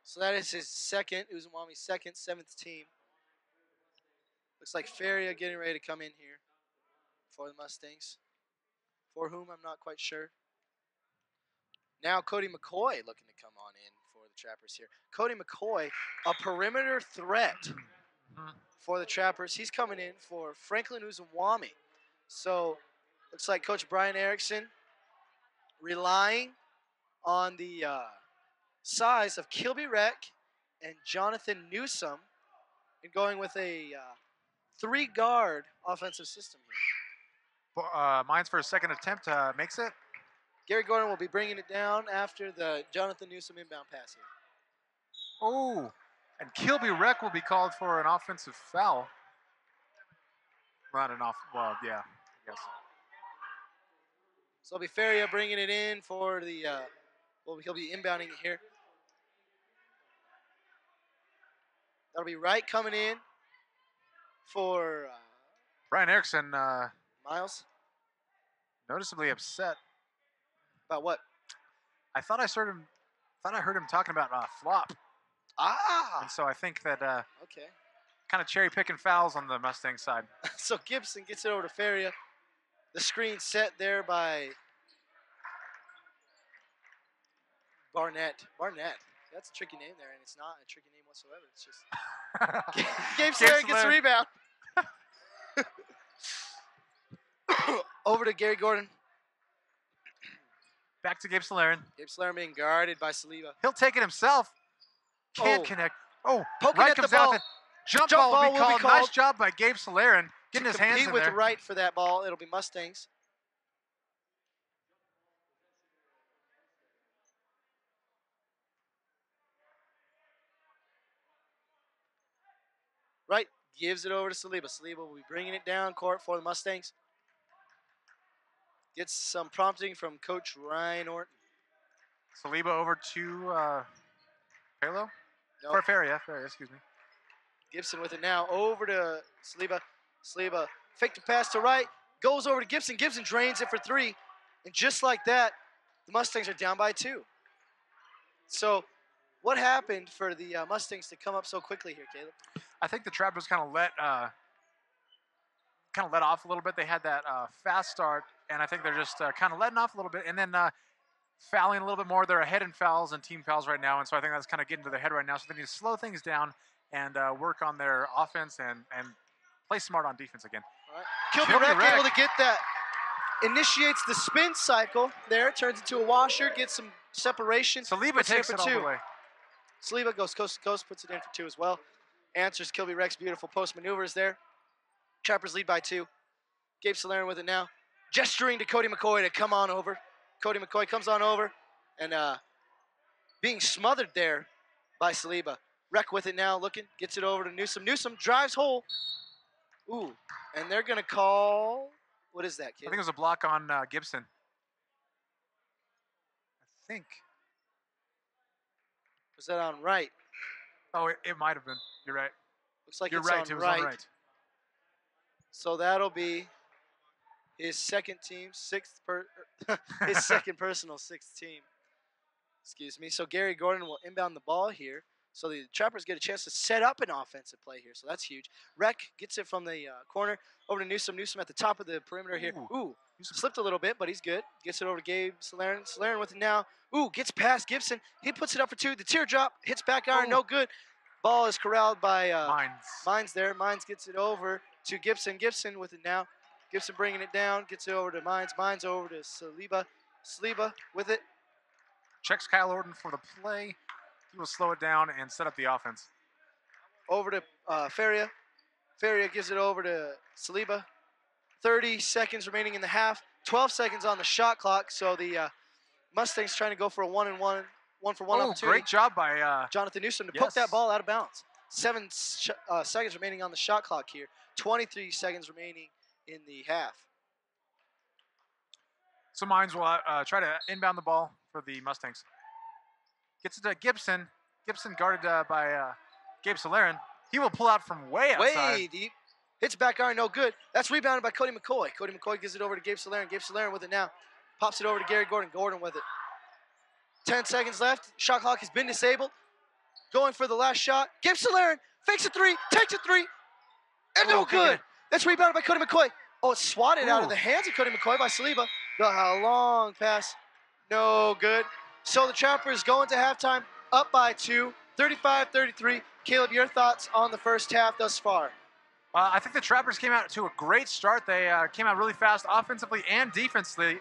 So that is his second, Uzumwami's second, 7th team. Looks like Feria getting ready to come in here for the Mustangs. For whom, I'm not quite sure. Now Cody McCoy looking to come on in for the Trappers here. Cody McCoy, a perimeter threat for the Trappers. He's coming in for Franklin Uzumwami. So looks like Coach Brian Erickson relying on the size of Kilby Rec and Jonathan Newsom and going with a 3-guard offensive system here. Mines for a second attempt makes it. Gary Gordon will be bringing it down after the Jonathan Newsom inbound pass here. Oh, and Kilby Rec will be called for an offensive foul. Not an well, yeah, I guess. So it'll be Feria bringing it in for the, he'll be inbounding it here. That'll be Wright coming in for Brian Erickson. Miles. Noticeably upset. About what? I thought I heard him talking about flop. Ah. And so I think that okay. Kind of cherry picking fouls on the Mustang side. So Gibson gets it over to Feria. The screen set there by Barnett. Barnett. That's a tricky name there, and it's not a tricky name whatsoever. It's just Gabe Solari gets the rebound. Over to Gary Gordon. Back to Gabe Solari. Gabe Solari being guarded by Saliba. He'll take it himself. Can't connect. Oh, poking Wright at comes the ball. Down jump ball will be called. Nice job by Gabe Solari. Getting his hands in there. Compete with Wright for that ball. It'll be Mustangs. Wright gives it over to Saliba. Saliba will be bringing it down court for the Mustangs. Gets some prompting from Coach Ryan Orton. Saliba over to Palo? Nope. Or Feria, excuse me. Gibson with it now. Over to Saliba. Saliba fake the pass to Wright. Goes over to Gibson. Gibson drains it for 3. And just like that, the Mustangs are down by 2. So what happened for the Mustangs to come up so quickly here, Caleb? I think the Trappers kind of let off a little bit. They had that fast start, and I think they're just kind of letting off a little bit, and then fouling a little bit more. They're ahead in fouls and team fouls right now, and so I think that's kind of getting to their head right now. So they need to slow things down and work on their offense and play smart on defense again. All right. Kilby Rec able to get that. Initiates the spin cycle there. Turns into a washer. Gets some separation. Saliba takes it all the way. Saliba goes coast to coast. Puts it in for 2 as well. Answers Kilby Rec's beautiful post maneuvers there. Trappers lead by 2. Gabe Solari with it now. Gesturing to Cody McCoy to come on over. Cody McCoy comes on over and being smothered there by Saliba. Rec with it now, looking, gets it over to Newsom. Newsom drives hole. Ooh, and they're going to call, what is that, kid? I think it was a block on Gibson. I think. Was that on Wright? Oh, it might have been. You're right. Looks like You're it's right. on It was Wright. on Wright. So that'll be his second team, his second personal 6th team. Excuse me. So Gary Gordon will inbound the ball here. So the Trappers get a chance to set up an offensive play here. So that's huge. Rec gets it from the corner over to Newsom. Newsom at the top of the perimeter here. Ooh. Slipped a little bit, but he's good. Gets it over to Gabe Solaren. Solaren with it now. Ooh, gets past Gibson. He puts it up for 2. The teardrop hits back iron, no good. Ball is corralled by Mines there. Mines gets it over to Gibson. Gibson with it now. Gibson bringing it down. Gets it over to Mines. Mines over to Saliba. Saliba with it. Checks Kyle Orton for the play. He will slow it down and set up the offense. Over to Feria. Feria gives it over to Saliba. 30 seconds remaining in the half. 12 seconds on the shot clock. So the Mustangs trying to go for a 1-and-1, 1-for-1 opportunity. Great job by Jonathan Newsom to poke that ball out of bounds. 7 seconds remaining on the shot clock here. 23 seconds remaining in the half. So Mines will try to inbound the ball for the Mustangs. Gets it to Gibson. Gibson guarded by Gabe Solaren. He will pull out from way outside. Way deep. Hits back iron, no good. That's rebounded by Cody McCoy. Cody McCoy gives it over to Gabe Solaren. Gabe Solaren with it now. Pops it over to Gary Gordon. Gordon with it. 10 seconds left. Shot clock has been disabled. Going for the last shot. Gabe Solaren fakes a 3, takes a 3, and no good. That's rebounded by Cody McCoy. Oh, it's swatted out of the hands of Cody McCoy by Saliba. A long pass. No good. So the Trappers going to halftime up by 2, 35-33. Caleb, your thoughts on the first half thus far? I think the Trappers came out to a great start. They came out really fast offensively and defensively,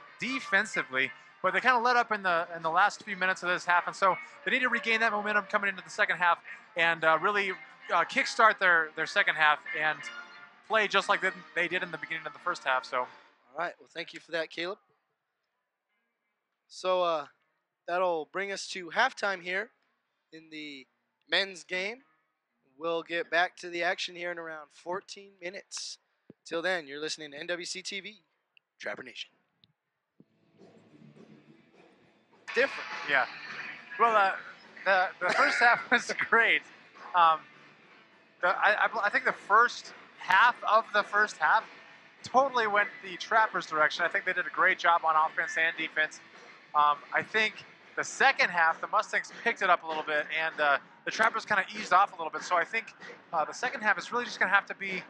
but they kind of let up in the last few minutes of this half, and so they need to regain that momentum coming into the second half and really kickstart their second half and play just like they did in the beginning of the first half. So, all right. Well, thank you for that, Caleb. So that'll bring us to halftime here in the men's game. We'll get back to the action here in around 14 minutes. Till then, you're listening to NWC TV, Trapper Nation. Different. Yeah. Well, the first half was great. I think the first half of the first half totally went the Trappers' direction. I think they did a great job on offense and defense. I think the second half, the Mustangs picked it up a little bit, and the Trappers kind of eased off a little bit. So I think the second half is really just going to have to be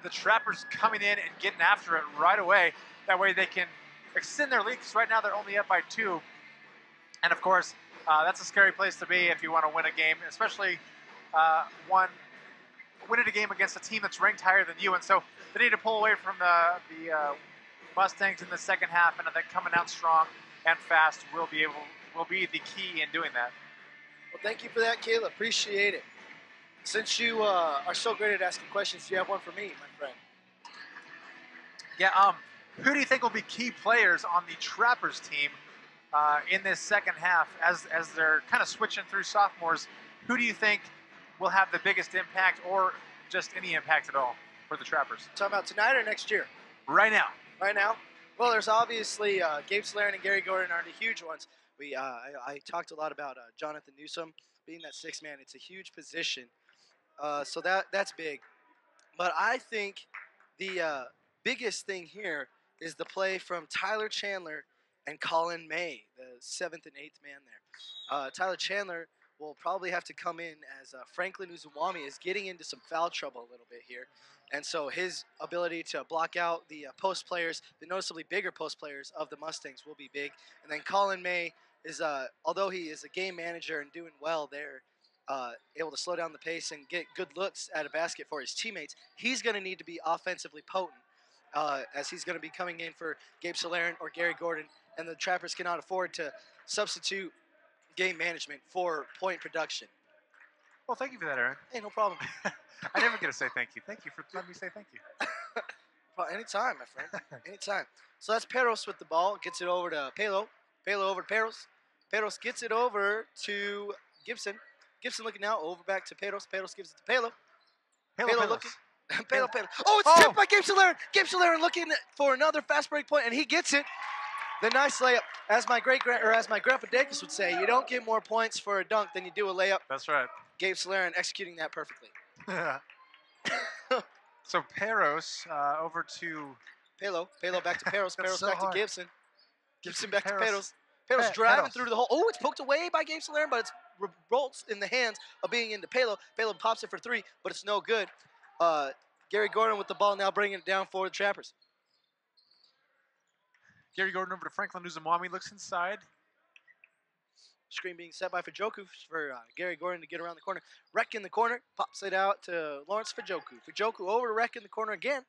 the Trappers coming in and getting after it right away. That way they can extend their lead, because right now they're only up by 2. And of course, that's a scary place to be if you want to win a game, especially winning a game against a team that's ranked higher than you. And so they need to pull away from the Mustangs in the second half, and then coming out strong and fast will be the key in doing that. Well, thank you for that, Caleb. Appreciate it. Since you are so great at asking questions, do you have one for me, my friend? Yeah. Who do you think will be key players on the Trappers team in this second half as they're kind of switching through sophomores? Who do you think will have the biggest impact, or just any impact at all for the Trappers? Talking about tonight or next year? Right now. Right now? Well, there's obviously Gabe Solaren and Gary Gordon are the huge ones. I talked a lot about Jonathan Newsom being that 6th man. It's a huge position, so that's big. But I think the biggest thing here is the play from Tyler Chandler and Colin May, the 7th and 8th man there. Tyler Chandler will probably have to come in as Franklin Uzumwami is getting into some foul trouble a little bit here. And so his ability to block out the post players, the noticeably bigger post players of the Mustangs, will be big. And then Colin May is, although he is a game manager and doing well there, able to slow down the pace and get good looks at a basket for his teammates, he's going to need to be offensively potent as he's going to be coming in for Gabe Solaren or Gary Gordon. And the Trappers cannot afford to substitute game management for point production. Well, thank you for that, Aaron. Hey, no problem. I never get to say thank you. Thank you for letting me say thank you. Well, anytime, my friend. Anytime. So that's Peros with the ball. Gets it over to Pelo. Pelo over to Peros. Peros gets it over to Gibson. Gibson looking now. Over back to Peros. Peros gives it to Pelo. Pelo looking. Pelo. Oh, it's tipped by Gabe Solaren. Gabe Solaren looking for another fast break point, and he gets it. The nice layup. As my grandpa Dacus would say, you don't get more points for a dunk than you do a layup. That's right. Gabe Solaren executing that perfectly. So Peros over to Pelo back to Peros. Peros so back hard. to Gibson. Gibson back to Peros. Peros. Peros driving Peros. through to the hole. Oh, it's poked away by Gabe Solaren, but it's bolts in the hands of being into Pelo. Pelo pops it for 3, but it's no good. Gary Gordon with the ball now, bringing it down for the Trappers. Gary Gordon over to Franklin Uzumwami, looks inside. Screen being set by Fajoku for Gary Gordon to get around the corner. Rec in the corner, pops it out to Lawrence Fajoku. Fajoku over to Rec in the corner again.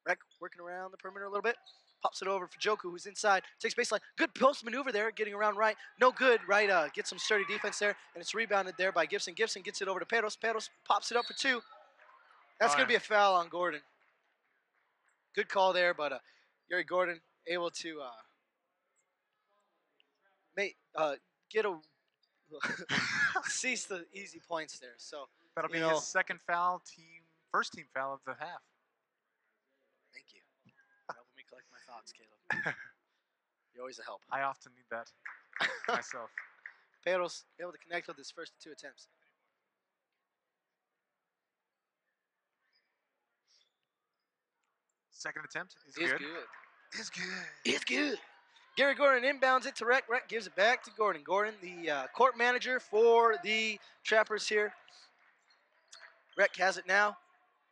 Rec working around the perimeter a little bit. Pops it over to Fajoku, who's inside. Takes baseline. Good post maneuver there, getting around right. No good, right? Gets some sturdy defense there, and it's rebounded there by Gibson. Gibson gets it over to Peros. Peros pops it up for 2. That's going to be a foul on Gordon. Good call there, but Gary Gordon able to get a cease the easy points there. So that'll be his second foul, first team foul of the half. Thank you. Helping me collect my thoughts, Caleb. You're always a help. I often need that myself. Pedro's able to connect with his first 2 attempts. Second attempt is good. Is good. It's good. Gary Gordon inbounds it to Rec. Rec gives it back to Gordon. Gordon, the court manager for the Trappers here. Rec has it now.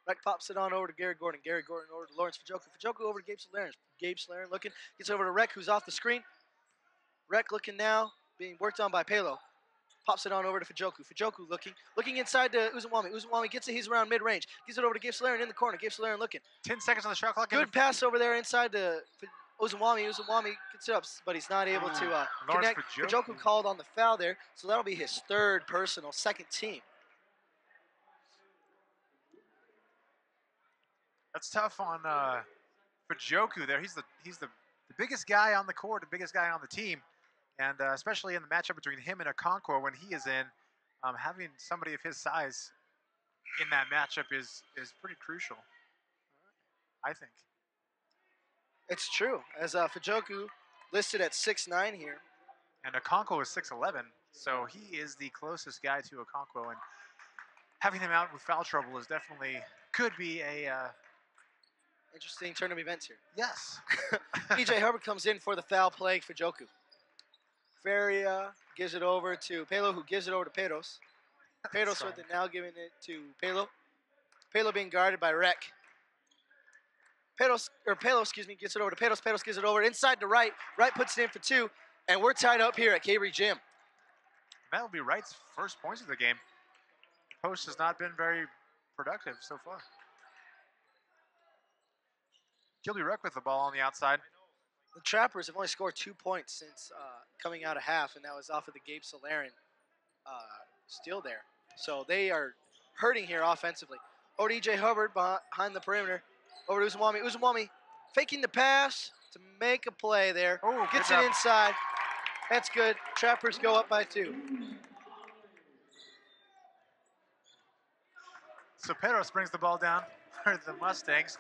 Rec pops it on over to Gary Gordon. Gary Gordon over to Lawrence Fajoku. Fajoku over to Gabe Solaren. Gabe Solaren looking. Gets over to Rec, who's off the screen. Rec looking now. Being worked on by Palo. Pops it on over to Fajoku. Fajoku looking inside to Uzumwami. Uzumwami gets it. He's around mid-range. Gives it over to Gabe Solaren in the corner. Gabe Solaren looking. 10 seconds on the shot clock. Good pass over there inside to Uzumwami. Uzumwami gets it up, but he's not able to connect. Fajoku called on the foul there, so that'll be his 3rd personal, 2nd team. That's tough on Fajoku there. He's the biggest guy on the court, the biggest guy on the team. And especially in the matchup between him and Okonkwo when he is in, having somebody of his size in that matchup is pretty crucial, I think. It's true, as Fajoku listed at 6'9" here. And Okonkwo is 6'11", so he is the closest guy to Okonkwo. And having him out with foul trouble is definitely could be a interesting turn of events here. Yes. E.J. Hubbard comes in for the foul play for Fajoku. Feria gives it over to Pelo, who gives it over to Peros. Peros with it now, giving it to Pelo. Pelo being guarded by Rec. Pelo, gets it over to Peros. Peros gives it over inside to Wright. Wright puts it in for 2, and we're tied up here at Cavery Gym. That will be Wright's first points of the game. Post has not been very productive so far. Gilby Rec with the ball on the outside. The Trappers have only scored 2 points since coming out of half, and that was off of the Gabe Solaren steal there. So they are hurting here offensively. Over to E.J. Hubbard behind the perimeter. Over to Uzumwami. Uzumwami faking the pass to make a play there. Oh, gets it inside. That's good. Trappers go up by 2. So Pedros brings the ball down for the Mustangs.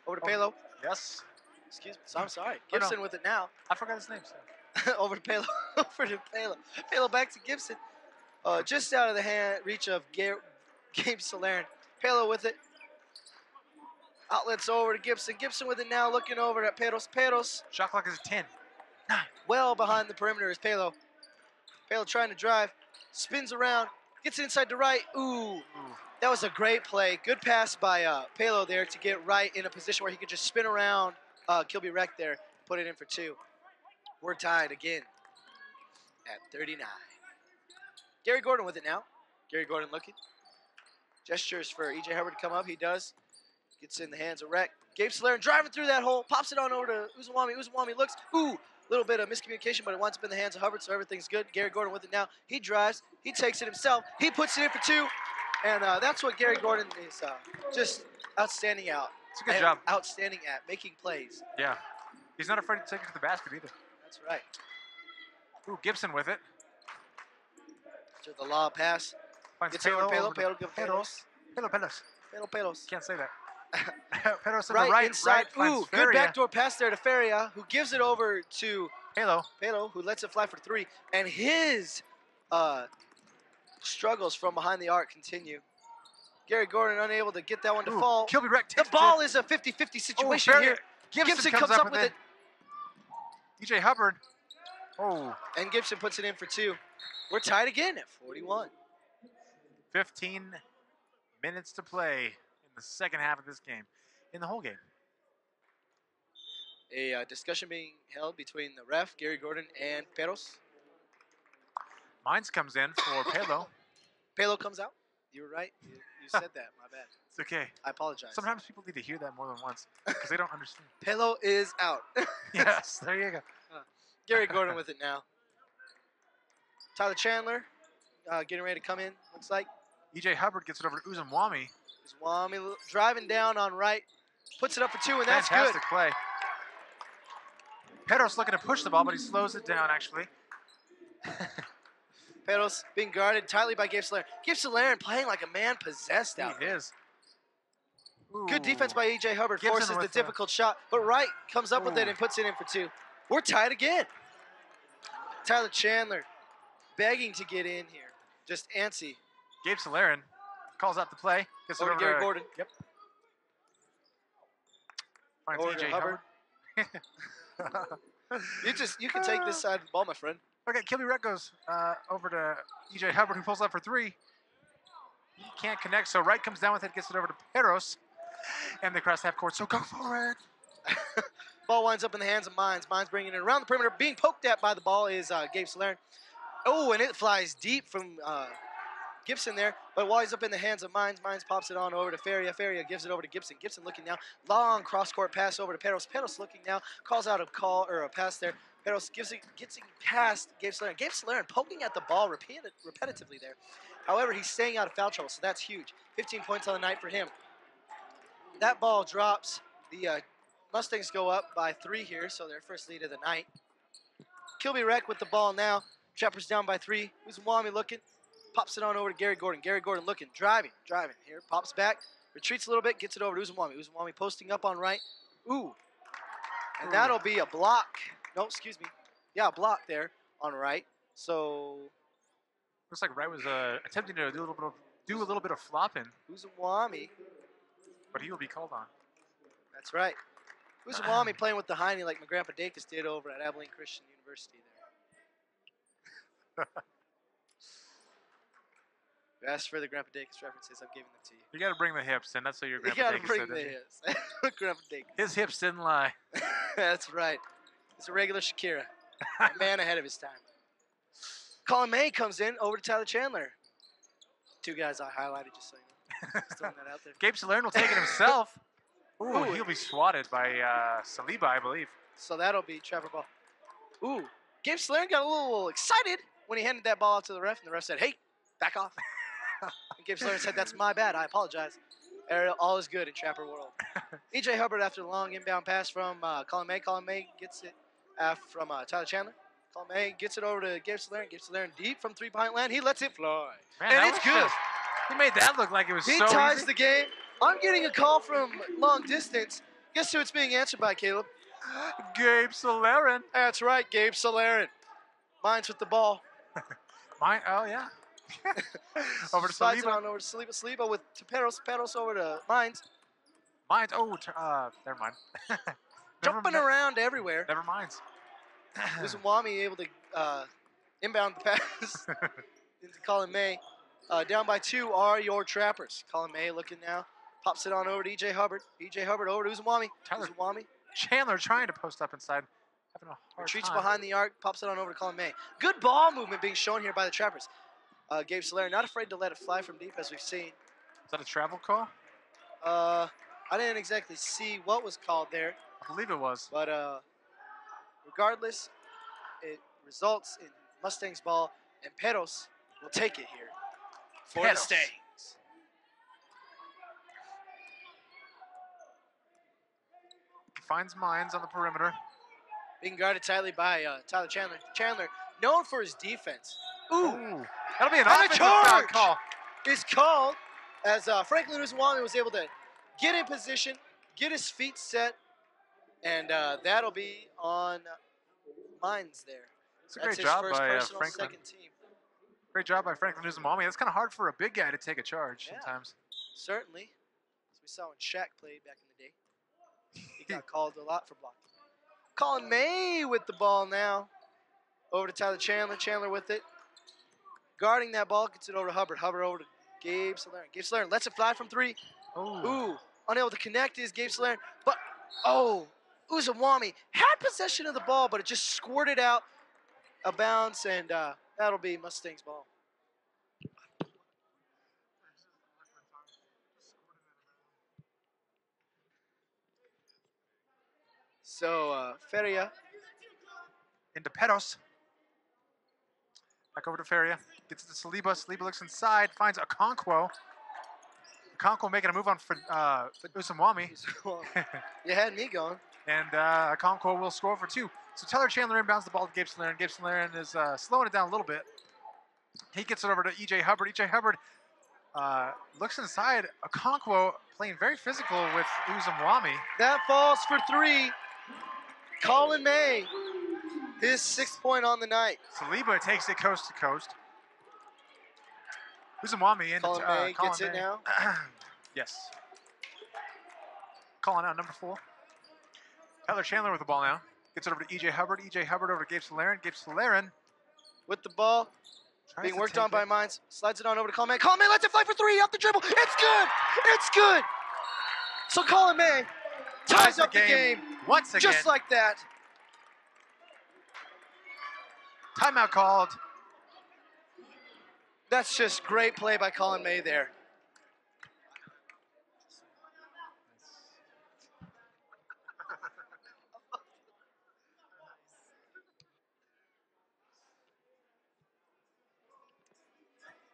Over to Palo. Yes. Excuse me. I'm sorry. Gibson with it now. I forgot his name. So. Over to Palo. Over to Palo. Palo back to Gibson. Just out of the reach of Gabe Solaren. Palo with it. Outlets over to Gibson. Gibson with it now, looking over at Peros. Peros. Shot clock is 10. 9. Well behind the perimeter is Palo. Palo trying to drive. Spins around. Gets it inside to right. Ooh. That was a great play. Good pass by Palo there to get right in a position where he could just spin around Kilby Rec there. Put it in for 2. We're tied again at 39. Gary Gordon with it now. Gary Gordon looking. Gestures for E.J. Hubbard to come up. He does. Gets in the hands of Rec. Gabe Solaren driving through that hole. Pops it on over to Uzumwami. Uzumwami looks. Ooh. Little bit of miscommunication, but it winds up in the hands of Hubbard, so everything's good. Gary Gordon with it now. He drives. He takes it himself. He puts it in for 2. And that's what Gary Gordon is just outstanding at. It's a good job. Outstanding at making plays. Yeah. He's not afraid to take it to the basket either. That's right. Ooh, Gibson with it. To the law pass. Finds Gets over Palo. Palo gives Pelos. Pelos. Can't say that. Peros right, the right inside. Right, ooh, good backdoor pass there to Feria, who gives it over to Palo, who lets it fly for 3. And his struggles from behind the arc continue. Gary Gordon unable to get that one to fall. Kilby Rec the ball is a 50-50 situation here. Gibson comes up with it. E.J. Hubbard. Oh. And Gibson puts it in for 2. We're tied again at 41. 15 minutes to play in the second half of this game. In the whole game. A discussion being held between the ref, Gary Gordon, and Peros. Mines comes in for Pelo. Pelo comes out. You were right. You said that. My bad. It's okay. I apologize. Sometimes people need to hear that more than once because they don't understand. Pelo is out. Yes, there you go. Gary Gordon with it now. Tyler Chandler getting ready to come in, looks like. EJ Hubbard gets it over to Uzumwami. Uzumwami driving down on right. Puts it up for 2, and that's Fantastic good. play. Pedro's looking to push the ball, but he slows it down, actually. Pedros being guarded tightly by Gabe Solaren. Gabe Solaren playing like a man possessed out He there. is. Good defense by E.J. Hubbard. Gibson Forces the with difficult shot, but Wright comes up with it Ooh. and puts it in for 2. We're tied again. Tyler Chandler begging to get in here. Just antsy. Gabe Solaren calls out the play. Gets it Over over to Gary to Gordon. Yep. Finds Over to EJ Hubbard. You can take this side of the ball, my friend. Okay, Kilby Rec goes over to EJ Hubbard, who pulls up for 3. He can't connect, so Wright comes down with it, gets it over to Peros, and they cross half court, so go for it. Ball winds up in the hands of Mines. Mines bringing it around the perimeter. Being poked at by the ball is Gabe Solaren. Oh, and it flies deep from Gibson there, but while he's up in the hands of Mines, Mines pops it on over to Feria. Feria gives it over to Gibson. Gibson looking now. Long cross-court pass over to Peros. Peros looking now. Calls out a call or a pass there. Peros gets it past Gabe Solaren. Gabe Solaren poking at the ball repetitively there. However, he's staying out of foul trouble, so that's huge. 15 points on the night for him. That ball drops. The Mustangs go up by 3 here, so their first lead of the night. Kilby Rec with the ball now. Trappers down by 3. Uzumwami looking. Pops it on over to Gary Gordon. Gary Gordon looking, driving here. Pops back, retreats a little bit, gets it over to Uzumwami. Uzumwami posting up on right. Ooh. And that'll be a block. No, excuse me. Yeah, a block there on right. So Looks like Wright was attempting to do a little bit of flopping, Uzumwami. but he will be called on. That's right. Uzumwami playing with the hiney like my grandpa Dacus did over at Abilene Christian University there. You asked for the Grandpa Dacus references, I'm giving them to you. You got to bring the hips, and that's what your You Grandpa gotta Dacus bring said, the didn't hips. Grandpa Dacus. he? His hips didn't lie. That's right. It's a regular Shakira. A man ahead of his time. Colin May comes in over to Tyler Chandler. 2 guys I highlighted just so you know. Just throwing that out there. Gabe Solaren will take it himself. Ooh, Ooh. he'll be swatted by Saliba, I believe. So that'll be Trevor Ball. Ooh. Gabe Solaren got a little excited when he handed that ball out to the ref, and the ref said, hey, back off. And Gabe Solaren said, that's my bad. I apologize. All is good in Trapper world. E.J. Hubbard after the long inbound pass from Colin May. Colin May gets it from Tyler Chandler. Colin May gets it over to Gabe Solaren. Gabe Solaren deep from 3-point land. He lets it fly. Man, and that it's was good. just- he made that look like it was He so ties easy. the game. I'm getting a call from long distance. Guess who it's being answered by, Caleb? Gabe Solaren. That's right, Gabe Solaren. Mines with the ball. Oh, yeah. Over to Slides it Saliba. on over to Saliba. Saliba with to Peros. Peros over to Mines. Mines. Oh, never mind. Jumping around everywhere. Never mind. Uzumwami able to inbound the pass into Colin May. Down by 2 are your Trappers. Colin May looking now. Pops it on over to E.J. Hubbard. E.J. Hubbard over to Uzumwami. Tyler- Uzumwami Chandler trying to post up inside. Having a hard retreats time. behind the arc. Pops it on over to Colin May. Good ball movement being shown here by the Trappers. Gabe Solaren not afraid to let it fly from deep as we've seen. Is that a travel call? I didn't exactly see what was called there. I believe it was. But regardless, it results in Mustangs ball, and Peros will take it here for the Peros. Stangs. Finds Mines on the perimeter. Being guarded tightly by Tyler Chandler. Chandler, known for his defense. Ooh, That'll be an And a offensive foul charge! call. is called as Franklin Uzumwami was able to get in position, get his feet set, and that'll be on Mines there. It's a That's great his job first by personal, Franklin. second team. Great job by Franklin Uzumwami. That's kind of hard for a big guy to take a charge Yeah. sometimes. Certainly, as we saw when Shaq played back in the day. He got called a lot for blocking. Colin May with the ball now. Over to Tyler Chandler. Chandler with it. Guarding that ball, gets it over to Hubbard. Hubbard over to Gabe Solaren. Gabe Solaren lets it fly from 3. Ooh. Ooh, unable to connect is Gabe Solaren. But, oh, Uzumwami had possession of the ball, but it just squirted out of bounds, and that'll be Mustangs ball. So Feria Into Peros. Back over to Feria. Gets it to Saliba. Saliba looks inside, finds Okonkwo. Okonkwo making a move on Uzumwami. You had me going. And Okonkwo will score for 2. So Tyler Chandler inbounds the ball to Gabe Solaren. Gabe Solaren is slowing it down a little bit. He gets it over to E.J. Hubbard. E.J. Hubbard looks inside. Okonkwo playing very physical with Uzumwami. That falls for 3. Colin May, his 6th point on the night. Saliba takes it coast to coast. Uzumwami in. Colin May gets it now. Yes. Calling out number 4. Tyler Chandler with the ball now. Gets it over to E.J. Hubbard. E.J. Hubbard over to Gabe Solaren. Gabe Solaren with the ball. Being worked on by Mines. Slides it on over to Colin May. Colin May lets it fly for 3 off the dribble. It's good. It's good. So Colin May ties up the game once again. Just like that. Timeout called. That's just great play by Colin May there.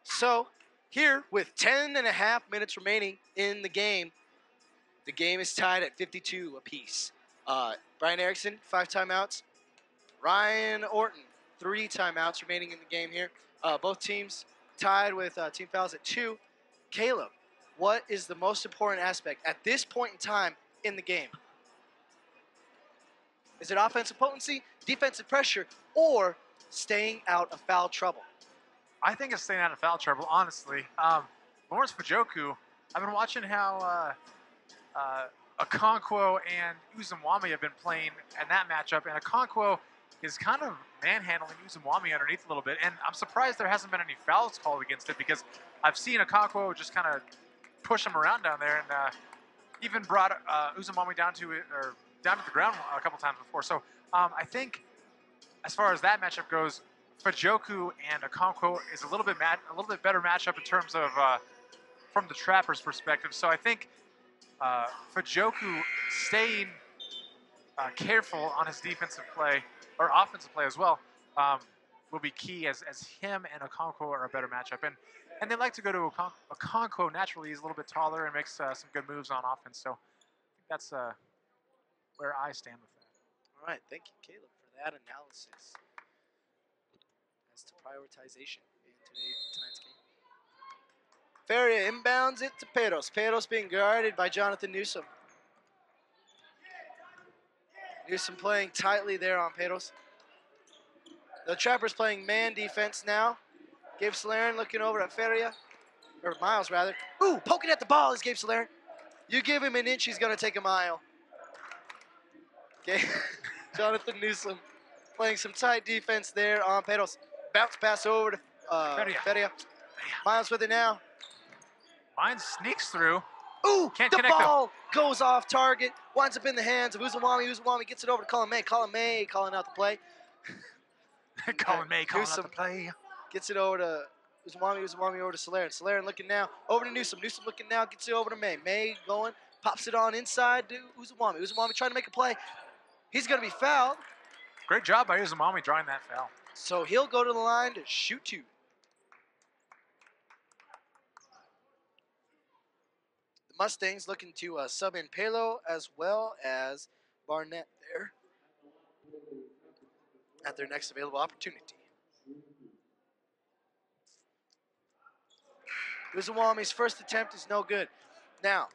So here, with 10.5 minutes remaining in the game is tied at 52 apiece. Brian Erickson, 5 timeouts. Ryan Orton, 3 timeouts remaining in the game here. Both teams tied with team fouls at 2. Caleb, what is the most important aspect at this point in time in the game? Is it offensive potency, defensive pressure, or staying out of foul trouble? I think it's staying out of foul trouble, honestly. Lawrence Fajoku, I've been watching how Okonkwo and Uzumwami have been playing in that matchup, and Okonkwo is kind of manhandling Uzumwami underneath a little bit, and I'm surprised there hasn't been any fouls called against it because I've seen Okonkwo just kind of push him around down there, and even brought Uzumwami down to the ground a couple times before. So I think as far as that matchup goes, Fajoku and Okonkwo is a little bit better matchup in terms of from the Trappers' perspective. So I think Fajoku staying careful on his defensive play or offensive play as well will be key as him and Okonkwo are a better matchup. And they like to go to Okonkwo naturally. He's a little bit taller and makes some good moves on offense. So I think that's where I stand with that. All right, thank you, Caleb, for that analysis as to prioritization in tonight's game. Feria inbounds it to Peros. Peros being guarded by Jonathan Newsom. Newsom playing tightly there on Peros. The Trappers playing man defense now. Gabe Solaren looking over at Feria, or Miles rather. Ooh, poking at the ball is Gabe Solaren. You give him an inch, he's gonna take a mile. Okay, Jonathan Newsom playing some tight defense there on Peros. Bounce pass over to Feria. Miles with it now. Mine sneaks through. Ooh, Can't the connect ball goes off target, winds up in the hands of Uzumwami. Uzumwami gets it over to Colin May. Colin May calling out the play. Colin May calling out the play. Gets it over to Uzumwami. Uzumwami over to Solaren. Solaren looking now over to Newsom. Newsom looking now, gets it over to May. May going, pops it on inside to Uzumwami. Uzumwami trying to make a play. He's going to be fouled. Great job by Uzumwami drawing that foul. So he'll go to the line to shoot 2. The Mustangs looking to sub in Palo as well as Barnett there at their next available opportunity. Uzumwami's first attempt is no good. Now,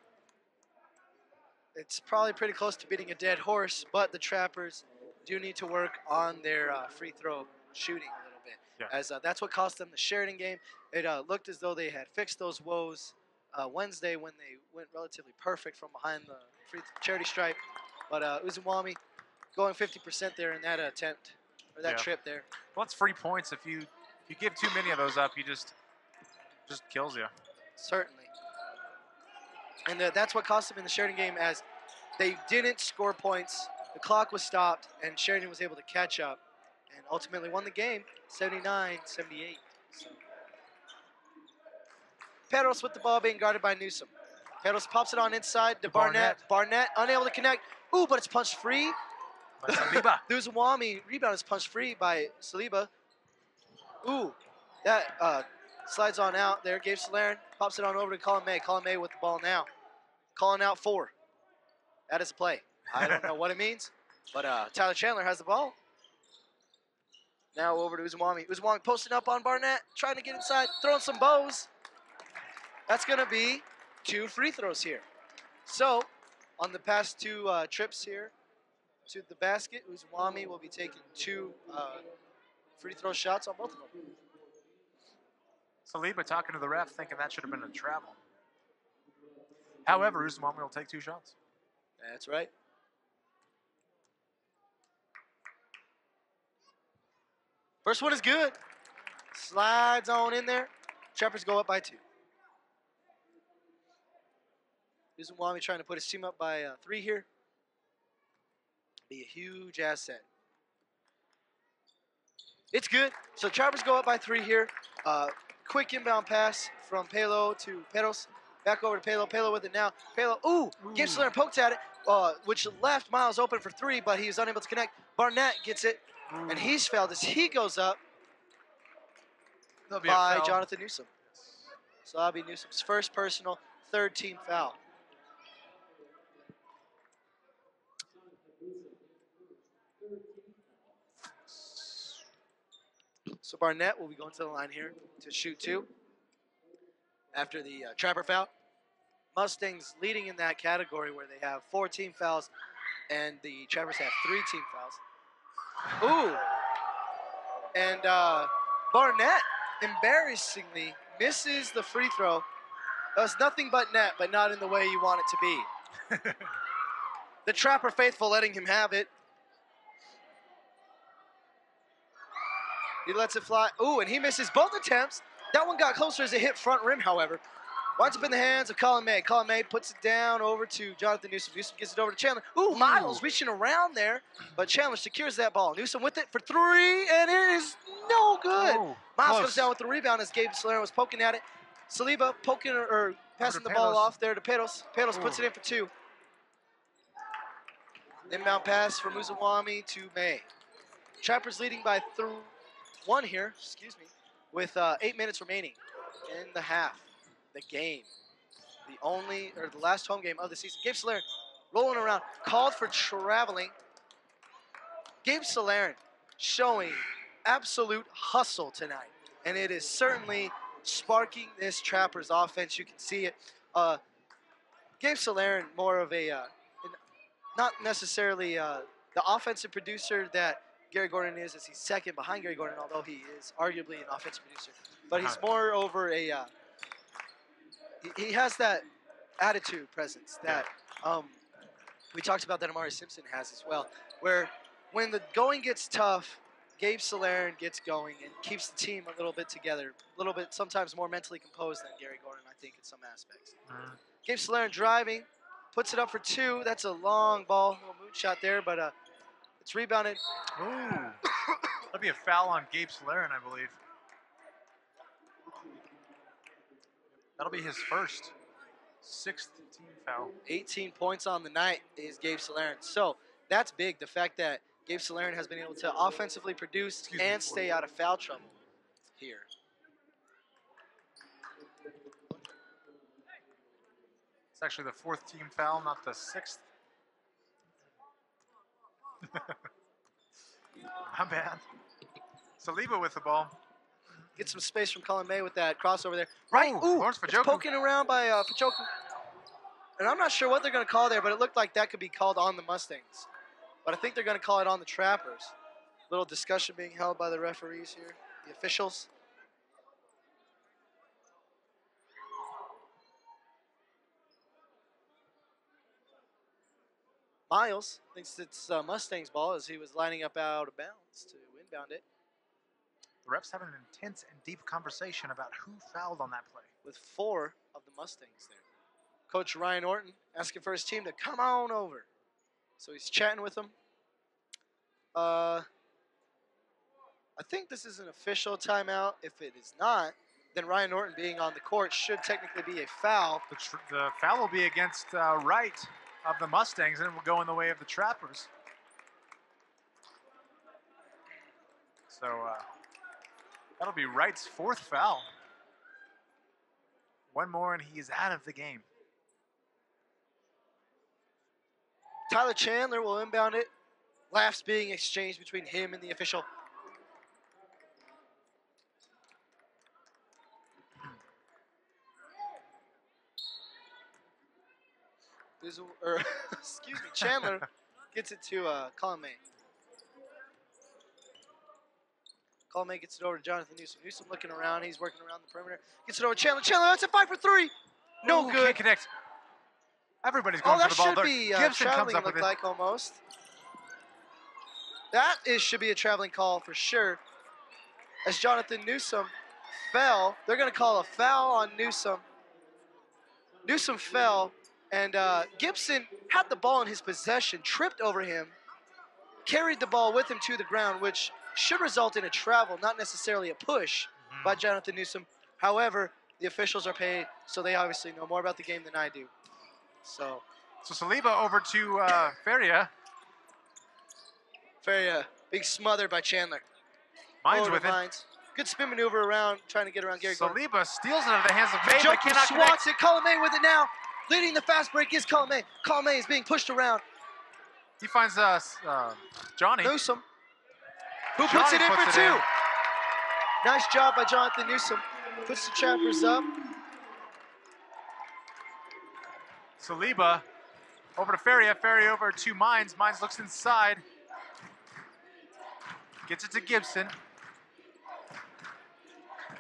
it's probably pretty close to beating a dead horse, but the Trappers do need to work on their free throw shooting a little bit. Yeah. As that's what cost them the Sheridan game. It looked as though they had fixed those woes Wednesday when they went relatively perfect from behind the free charity stripe. But Uzumwami going 50% there in that attempt, or that trip there. Well, that's free points. If you give too many of those up, you just kills you. Certainly. And that's what cost them in the Sheridan game, as they didn't score points the clock was stopped, and Sheridan was able to catch up and ultimately won the game 79-78. So. Pedros with the ball being guarded by Newsom. Pedros pops it on inside to Barnett. Barnett unable to connect. Ooh, but it's punched free. Saliba. Duzawami rebound is punched free by Saliba. Ooh, that slides on out there. Gabe Solaren pops it on over to Colin May. Colin May with the ball now. Calling out 4. That is a play. I don't know what it means, but Tyler Chandler has the ball. Now over to Uzumwami. Uzumwami posting up on Barnett, trying to get inside, throwing some bows. That's going to be 2 free throws here. So, on the past 2 trips here to the basket, Uzumwami will be taking 2 free throw shots on both of them. Saliba talking to the ref, thinking that should have been a travel. However, Uzumwami will take 2 shots. That's right. First one is good. Slides on in there. Trappers go up by 2. Uzumwami trying to put his team up by 3 here. Be a huge asset. It's good. So Trappers go up by 3 here. Quick inbound pass from Pelo to Pedros. Back over to Pelo. Pelo with it now. Pelo, Gabe Solaren poked at it, which left Miles open for 3, but he was unable to connect. Barnett gets it, and he's fouled as he goes up by Jonathan Newsom. So that'll be Newsom's first personal, 3rd team foul. So Barnett will be going to the line here to shoot 2 after the Trapper foul. Mustangs leading in that category where they have 4 team fouls and the Trappers have 3 team fouls. Ooh. And Barnett embarrassingly misses the free throw. That was nothing but net, but not in the way you want it to be. The Trapper faithful letting him have it. He lets it fly. Ooh, and he misses both attempts. That one got closer as it hit front rim, however. Winds up in the hands of Colin May. Colin May puts it down over to Jonathan Newsom. Newsom gets it over to Chandler. Ooh, Miles reaching around there, but Chandler secures that ball. Newsom with it for 3, and it is no good. Miles comes down with the rebound as Gabe Solaren was poking at it. Saliba poking or passing the ball off there to Pedros. Pedros puts it in for 2. Inbound pass from Uzumwami to May. Trappers leading by 1 here, with 8 minutes remaining in the half. The game, the last home game of the season. Gabe Solaren rolling around, called for traveling. Gabe Solaren showing absolute hustle tonight, and it is certainly sparking this Trappers offense. You can see it. Gabe Solaren, more of a, not necessarily the offensive producer that Gary Gordon is, as he's second behind Gary Gordon, although he is arguably an offensive producer. But he's more over a, he has that attitude presence that we talked about that Amari Simpson has as well, where when the going gets tough, Gabe Solaren gets going and keeps the team a little bit together, a little bit sometimes more mentally composed than Gary Gordon, I think, in some aspects. Gabe Solaren driving, puts it up for 2. That's a long ball, a little moonshot there, but it's rebounded. Ooh, that'll be a foul on Gabe Solaren, I believe. That'll be his first 6th team foul. 18 points on the night is Gabe Solaren. So that's big, the fact that Gabe Solaren has been able to offensively produce and stay out of foul trouble here. It's actually the 4th team foul, not the 6th. Not bad. Saliba with the ball. Get some space from Colin May with that crossover there. Right, Lawrence it's Fajoku. poking around by Fajoku. And I'm not sure what they're going to call there, but it looked like that could be called on the Mustangs. But I think they're going to call it on the Trappers. Little discussion being held by the referees here, the officials. Miles thinks it's Mustang's ball as he was lining up out of bounds to inbound it. The refs having an intense and deep conversation about who fouled on that play. With 4 of the Mustangs there. Coach Ryan Orton asking for his team to come on over. So he's chatting with them, I think this is an official timeout. If it is not, then Ryan Norton being on the court should technically be a foul. The foul will be against Wright of the Mustangs, and it will go in the way of the Trappers. So that'll be Wright's 4th foul. One more, and he's out of the game. Tyler Chandler will inbound it. Laughs being exchanged between him and the official. Excuse me, Chandler gets it to Colin May. Colin May gets it over to Jonathan Newsom. Newsom looking around. He's working around the perimeter. Gets it over to Chandler. Chandler, that's a 5 for 3. No Ooh, good. Can't connect. Everybody's going for the ball. That should be Gibson comes traveling, up with look it. like almost. That should be a traveling call for sure. As Jonathan Newsom fell, they're going to call a foul on Newsom. Newsom fell, and Gibson had the ball in his possession, tripped over him, carried the ball with him to the ground, which should result in a travel, not necessarily a push by Jonathan Newsom. However, the officials are paid, so they obviously know more about the game than I do. So Saliba over to Feria. Feria being smothered by Chandler. Mines with it. Mines. Good spin maneuver around, trying to get around Gary Gordon. Saliba steals it out of the hands of May, but Joker cannot swats connect. it. Colin May with it now. Leading the fast break is Colin May. Colin May is being pushed around. He finds Johnny. Newsom, who Johnny puts it in puts for it 2. in. Nice job by Jonathan Newsom. Puts the Trappers up. Saliba over to Feria. Feria over to Mines. Mines looks inside. Gets it to Gibson.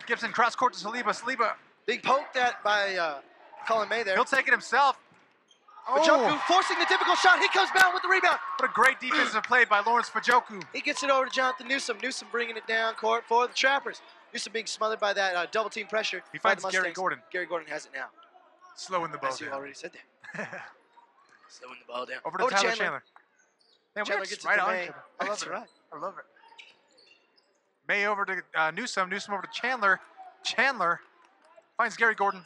Gibson cross court to Saliba. Saliba. Being poked at by Colin May there. He'll take it himself. Fajoku forcing the difficult shot. He comes down with the rebound. What a great defensive play by Lawrence Fajoku. He gets it over to Jonathan Newsom. Newsom bringing it down court for the Trappers. Newsom being smothered by that double team pressure. He by finds the Gary Mustangs. Gordon. Gary Gordon has it now. Slowing the ball As you down. already said that. Slowing the ball down. Over to Tyler Chandler. Man, Chandler we're gets just right it to on May. each other. I love That's it. right. I love it. May over to Newsom. Newsom over to Chandler. Chandler finds Gary Gordon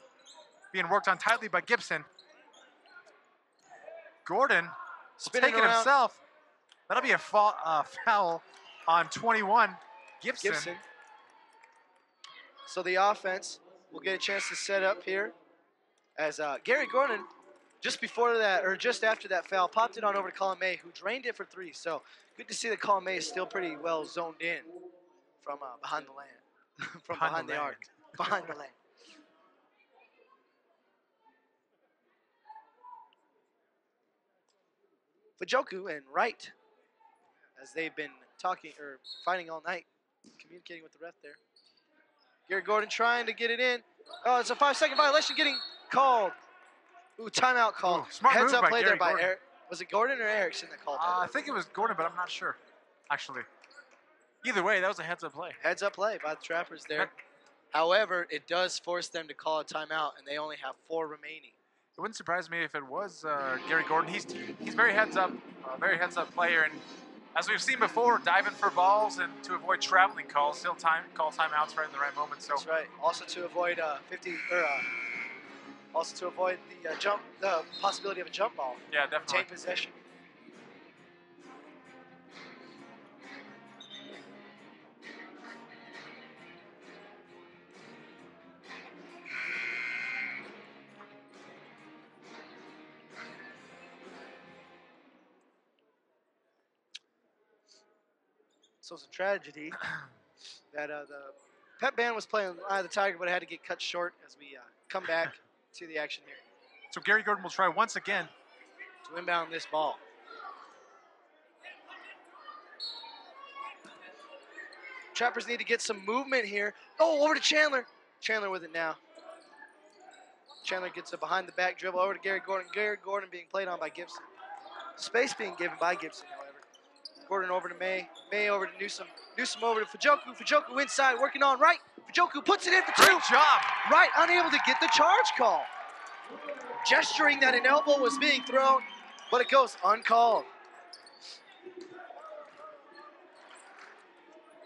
being worked on tightly by Gibson. Gordon Spinning taking around. himself. That'll be a foul on 21. Gibson. So the offense will get a chance to set up here as Gary Gordon, just before that, or just after that foul, popped it on over to Colin May, who drained it for 3. So good to see that Colin May is still pretty well zoned in from behind the land, from behind the arc, behind the lane. Fajoku and Wright, as they've been talking or fighting all night, communicating with the ref there. Gary Gordon trying to get it in. Oh, it's a 5-second violation getting called. Ooh, timeout called. Ooh, smart Heads move up by play Gary there by Gordon. Eric. Was it Gordon or Erickson that called that? I think it was Gordon, but I'm not sure, actually. Either way, that was a heads-up play. Heads up play by the Trappers there. Yep. However, it does force them to call a timeout, and they only have 4 remaining. It wouldn't surprise me if it was Gary Gordon. He's very heads up player, and as we've seen before, diving for balls and to avoid traveling calls, he'll call timeouts right in the right moment. So That's right. Also to avoid also to avoid the possibility of a jump ball. yeah, definitely. Take possession. So it's a tragedy that the pep band was playing Eye of the Tiger, but it had to get cut short as we come back to the action here So Gary Gordon will try once again. to inbound this ball. Trappers need to get some movement here. Oh, over to Chandler. Chandler with it now. Chandler gets a behind the back dribble over to Gary Gordon. Gary Gordon being played on by Gibson. Space being given by Gibson, however. Gordon over to May. May over to Newsom. Newsom over to Fajoku. Fajoku inside, working on Wright. Fajoku puts it in for 2. Great job. Wright unable to get the charge call. Gesturing that an elbow was being thrown, but it goes uncalled.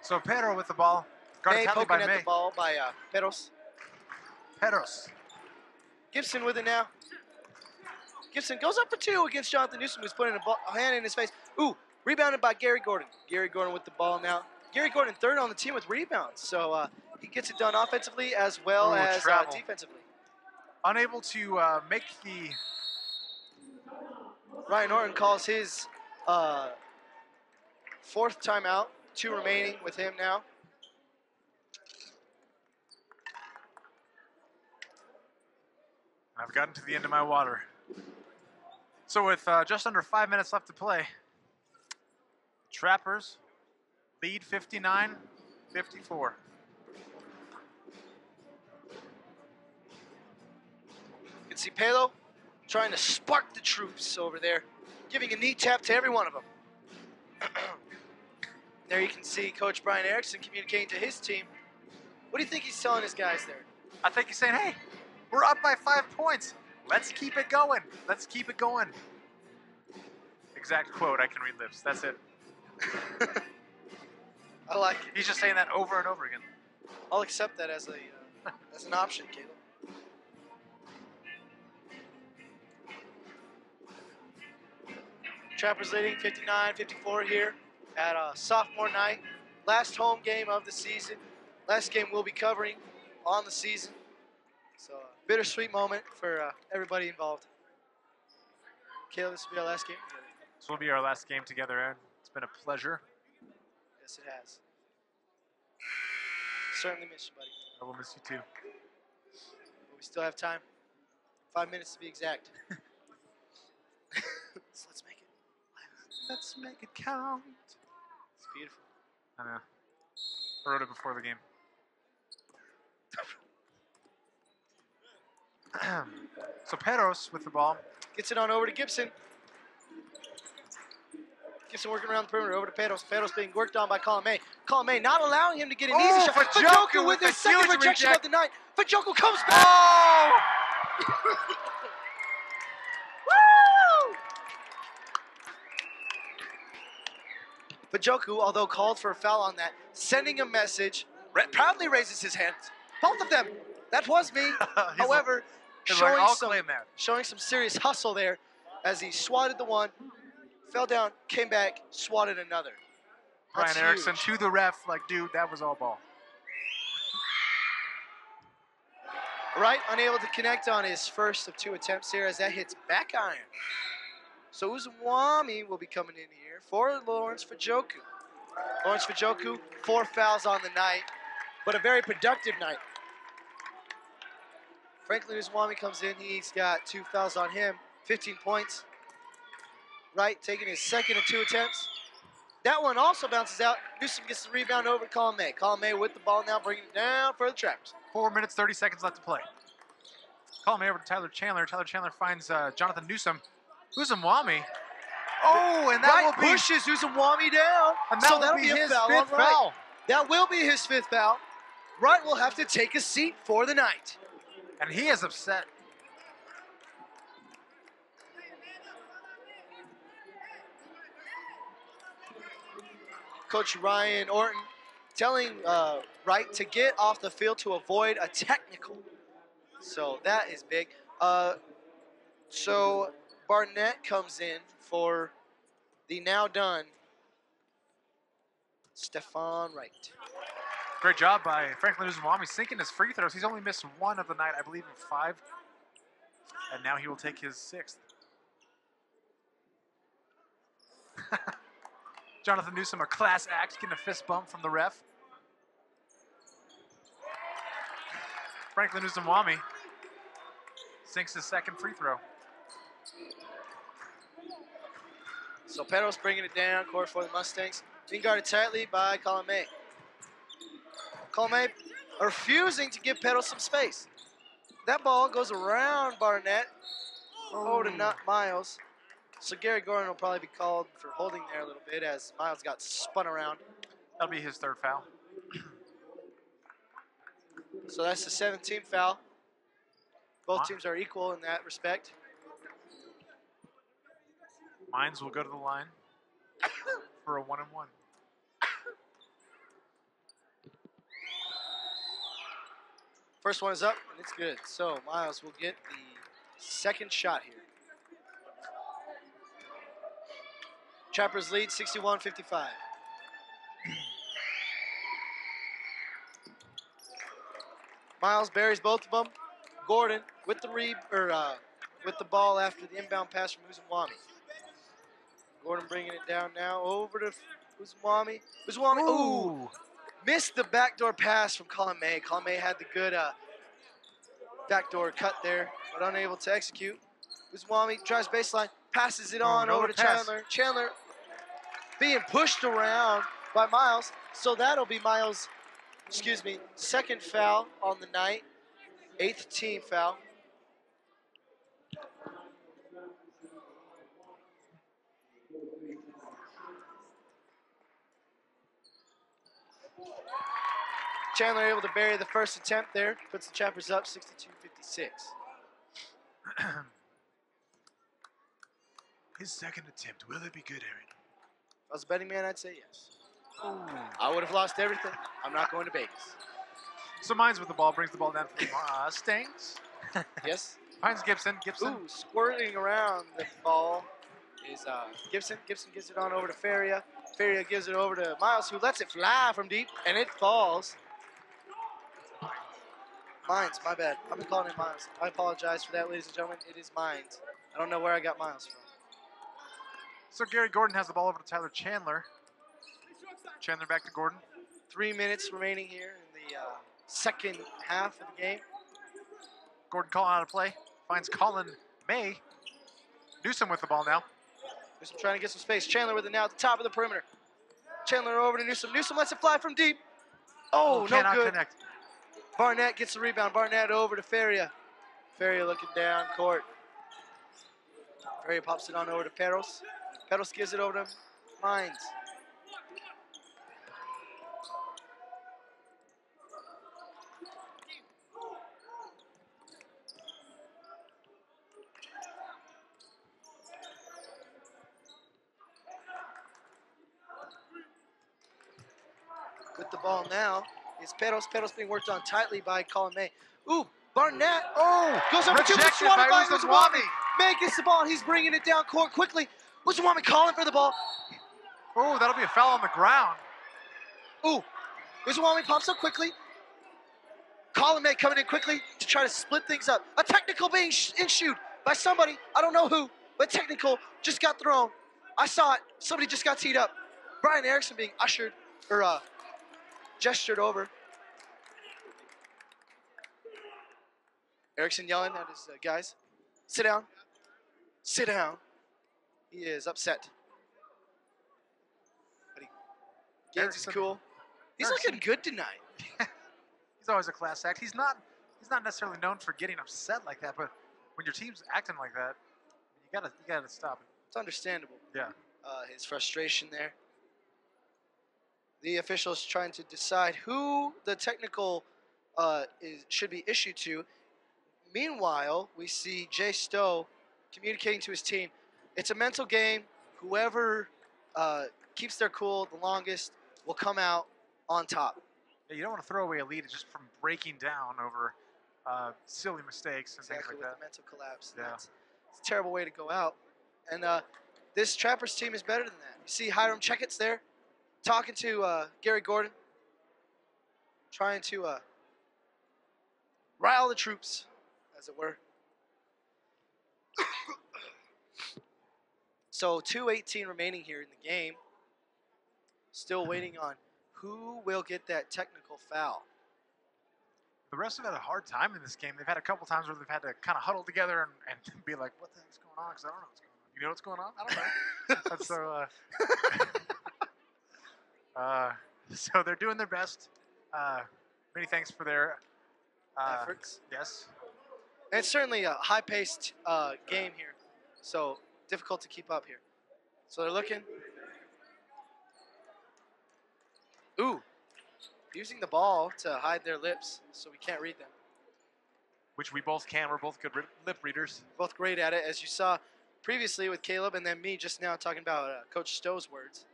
So Pedro with the ball. Guarded May tightly poking by at May. the ball by Pedros. Pedros. Gibson with it now. Gibson goes up for 2 against Jonathan Newsom, who's putting a hand in his face. Ooh, rebounded by Gary Gordon. Gary Gordon with the ball now. Gary Gordon third on the team with rebounds. So he gets it done offensively as well as travel. defensively. Unable to make the... Ryan Norton calls his 4th timeout. 2 remaining with him now. I've gotten to the end of my water. So with just under 5 minutes left to play, Trappers lead 59-54. You can see Pelo trying to spark the troops over there, giving a knee tap to every one of them. There you can see Coach Brian Erickson communicating to his team. What do you think he's telling his guys there? I think he's saying, hey, we're up by 5 points. Let's keep it going. Let's keep it going. Exact quote, I can read lips. That's it. I like it. He's just saying that over and over again. I'll accept that as as an option, Caleb. Trappers leading 59-54 here at sophomore night. Last home game of the season. Last game we'll be covering on the season. So bittersweet moment for everybody involved. Caleb, this will be our last game together. This will be our last game together, Aaron. It's been a pleasure. Yes, it has. Certainly miss you, buddy. I will miss you too. But we still have time. 5 minutes to be exact. So let's make it. Let's make it count. It's beautiful. I know. I wrote it before the game. So Pedros with the ball. Gets it on over to Gibson. Gibson working around the perimeter over to Pedros. Pedros being worked on by Colin May. Colin May not allowing him to get an easy shot. Fajoku with with his a second huge rejection reject. of the night. Fajoku comes back. Oh! Fajoku, although called for a foul on that, sending a message, proudly raises his hands. Both of them. That was me. However, He's like, showing I'll some claim that. showing some serious hustle there as he swatted the one, fell down, came back, swatted another. Brian That's Erickson huge. to the ref, like, dude, that was all ball. Wright unable to connect on his first of 2 attempts here as that hits back iron. So Uzumwami will be coming in here for Lawrence Fajoku. Lawrence Fajoku, 4 fouls on the night, but a very productive night. Franklin Uzumwami comes in, he's got 2 fouls on him, 15 points. Wright taking his second of 2 attempts. That one also bounces out. Newsom gets the rebound over to Colin May. Colin May with the ball now, bringing it down for the Trappers. 4 minutes, 30 seconds left to play. Call me over to Tyler Chandler. Tyler Chandler finds Jonathan Newsom. Uzumwami. Oh, and that Wright will be pushes Uzumwami down. and that So will that'll be be a his foul 5th on Wright. foul. That will be his 5th foul. Wright will have to take a seat for the night. And he is upset. Coach Ryan Orton telling Wright to get off the field to avoid a technical. So that is big. So Barnett comes in for the now done Stefan Wright. Great job by Franklin Uzumwami sinking his free throws. He's only missed 1 of the night, I believe, in 5. And now he will take his 6th. Jonathan Newsom, a class act, getting a fist bump from the ref. Franklin Uzumwami sinks his 2nd free throw. So Pedro's bringing it down court for the Mustangs. Being guarded tightly by Colin May. Colin May refusing to give Pedro some space. That ball goes around Barnett over to Miles. So Gary Gordon will probably be called for holding there a little bit as Miles got spun around. That'll be his 3rd foul. So that's the 17th foul. Both teams are equal in that respect. Mines will go to the line for a 1-and-1. First one is up, and it's good. So Miles will get the second shot here. Trappers lead 61-55. Miles buries both of them. Gordon with the with the ball after the inbound pass from Uzumwami. Gordon bringing it down now over to Uzumwami. Uzumwami, ooh, missed the backdoor pass from Colin May. Colin May had the good backdoor cut there, but unable to execute. Uzumwami drives baseline, passes it on over to Chandler. Chandler being pushed around by Miles, so that'll be Miles' second foul on the night, 8th team foul. Chandler able to bury the first attempt there, puts the Trappers up 62-56. His second attempt, will it be good, Aaron? If I was a betting man, I'd say yes. Ooh. I would have lost everything. I'm not going to Vegas. So Mines with the ball, brings the ball down for the Mustangs. Yes. Finds Gibson. Ooh, squirting around the ball is Gibson. Gibson gives it on over to Feria. Feria gives it over to Miles, who lets it fly from deep, and it falls. Mines, my bad. I've been calling it Miles. I apologize for that, ladies and gentlemen. It is Mines. I don't know where I got Miles from. So Gary Gordon has the ball over to Tyler Chandler. Chandler back to Gordon. 3 minutes remaining here in the second half of the game. Gordon calling out a play. Finds Colin May. Newsom with the ball now. Newsom trying to get some space. Chandler with it now at the top of the perimeter. Chandler over to Newsom. Newsom lets it fly from deep. Oh, no good. Connect. Barnett gets the rebound. Barnett over to Feria. Feria looking down court. Feria pops it on over to Peros. Peros gives it over to Mines. With the ball now is Peros. Peros being worked on tightly by Colin May. Ooh, Barnett. Oh, goes over to Uzumwami. May gets the ball. He's bringing it down court quickly. Uzumwami calling for the ball. Oh, that'll be a foul on the ground. Ooh, Uzumwami pops up quickly. Colin May coming in quickly to try to split things up. A technical being issued by somebody. I don't know who, but technical just got thrown. I saw it. Somebody just got teed up. Brian Erickson being ushered or gestured over. Erickson yelling at his guys, sit down, sit down. He is upset. But he gains his cool. He's looking good tonight. He's always a class act. He's not necessarily known for getting upset like that, but when your team's acting like that, you gotta stop it. It's understandable. Yeah. His frustration there. The officials trying to decide who the technical should be issued to. Meanwhile, we see Jay Stowe communicating to his team. It's a mental game. Whoever keeps their cool the longest will come out on top. Yeah, you don't want to throw away a lead just from breaking down over silly mistakes and things like that. With the mental collapse. Yeah. It's a terrible way to go out. And this Trappers team is better than that. You see Hiram Checkett's there talking to Gary Gordon, trying to rile the troops, as it were. So 2:18 remaining here in the game. Still waiting on who will get that technical foul. The refs have had a hard time in this game. They've had a couple times where they've had to kind of huddle together and be like, what the heck's going on? Because I don't know what's going on. You know what's going on? I don't know. So they're doing their best. Many thanks for their efforts. Yes. And it's certainly a high-paced game here, so difficult to keep up here. So they're looking. Ooh, using the ball to hide their lips so we can't read them. Which we both can. We're both good lip readers. Both great at it, as you saw previously with Caleb and then me just now talking about Coach Stowe's words.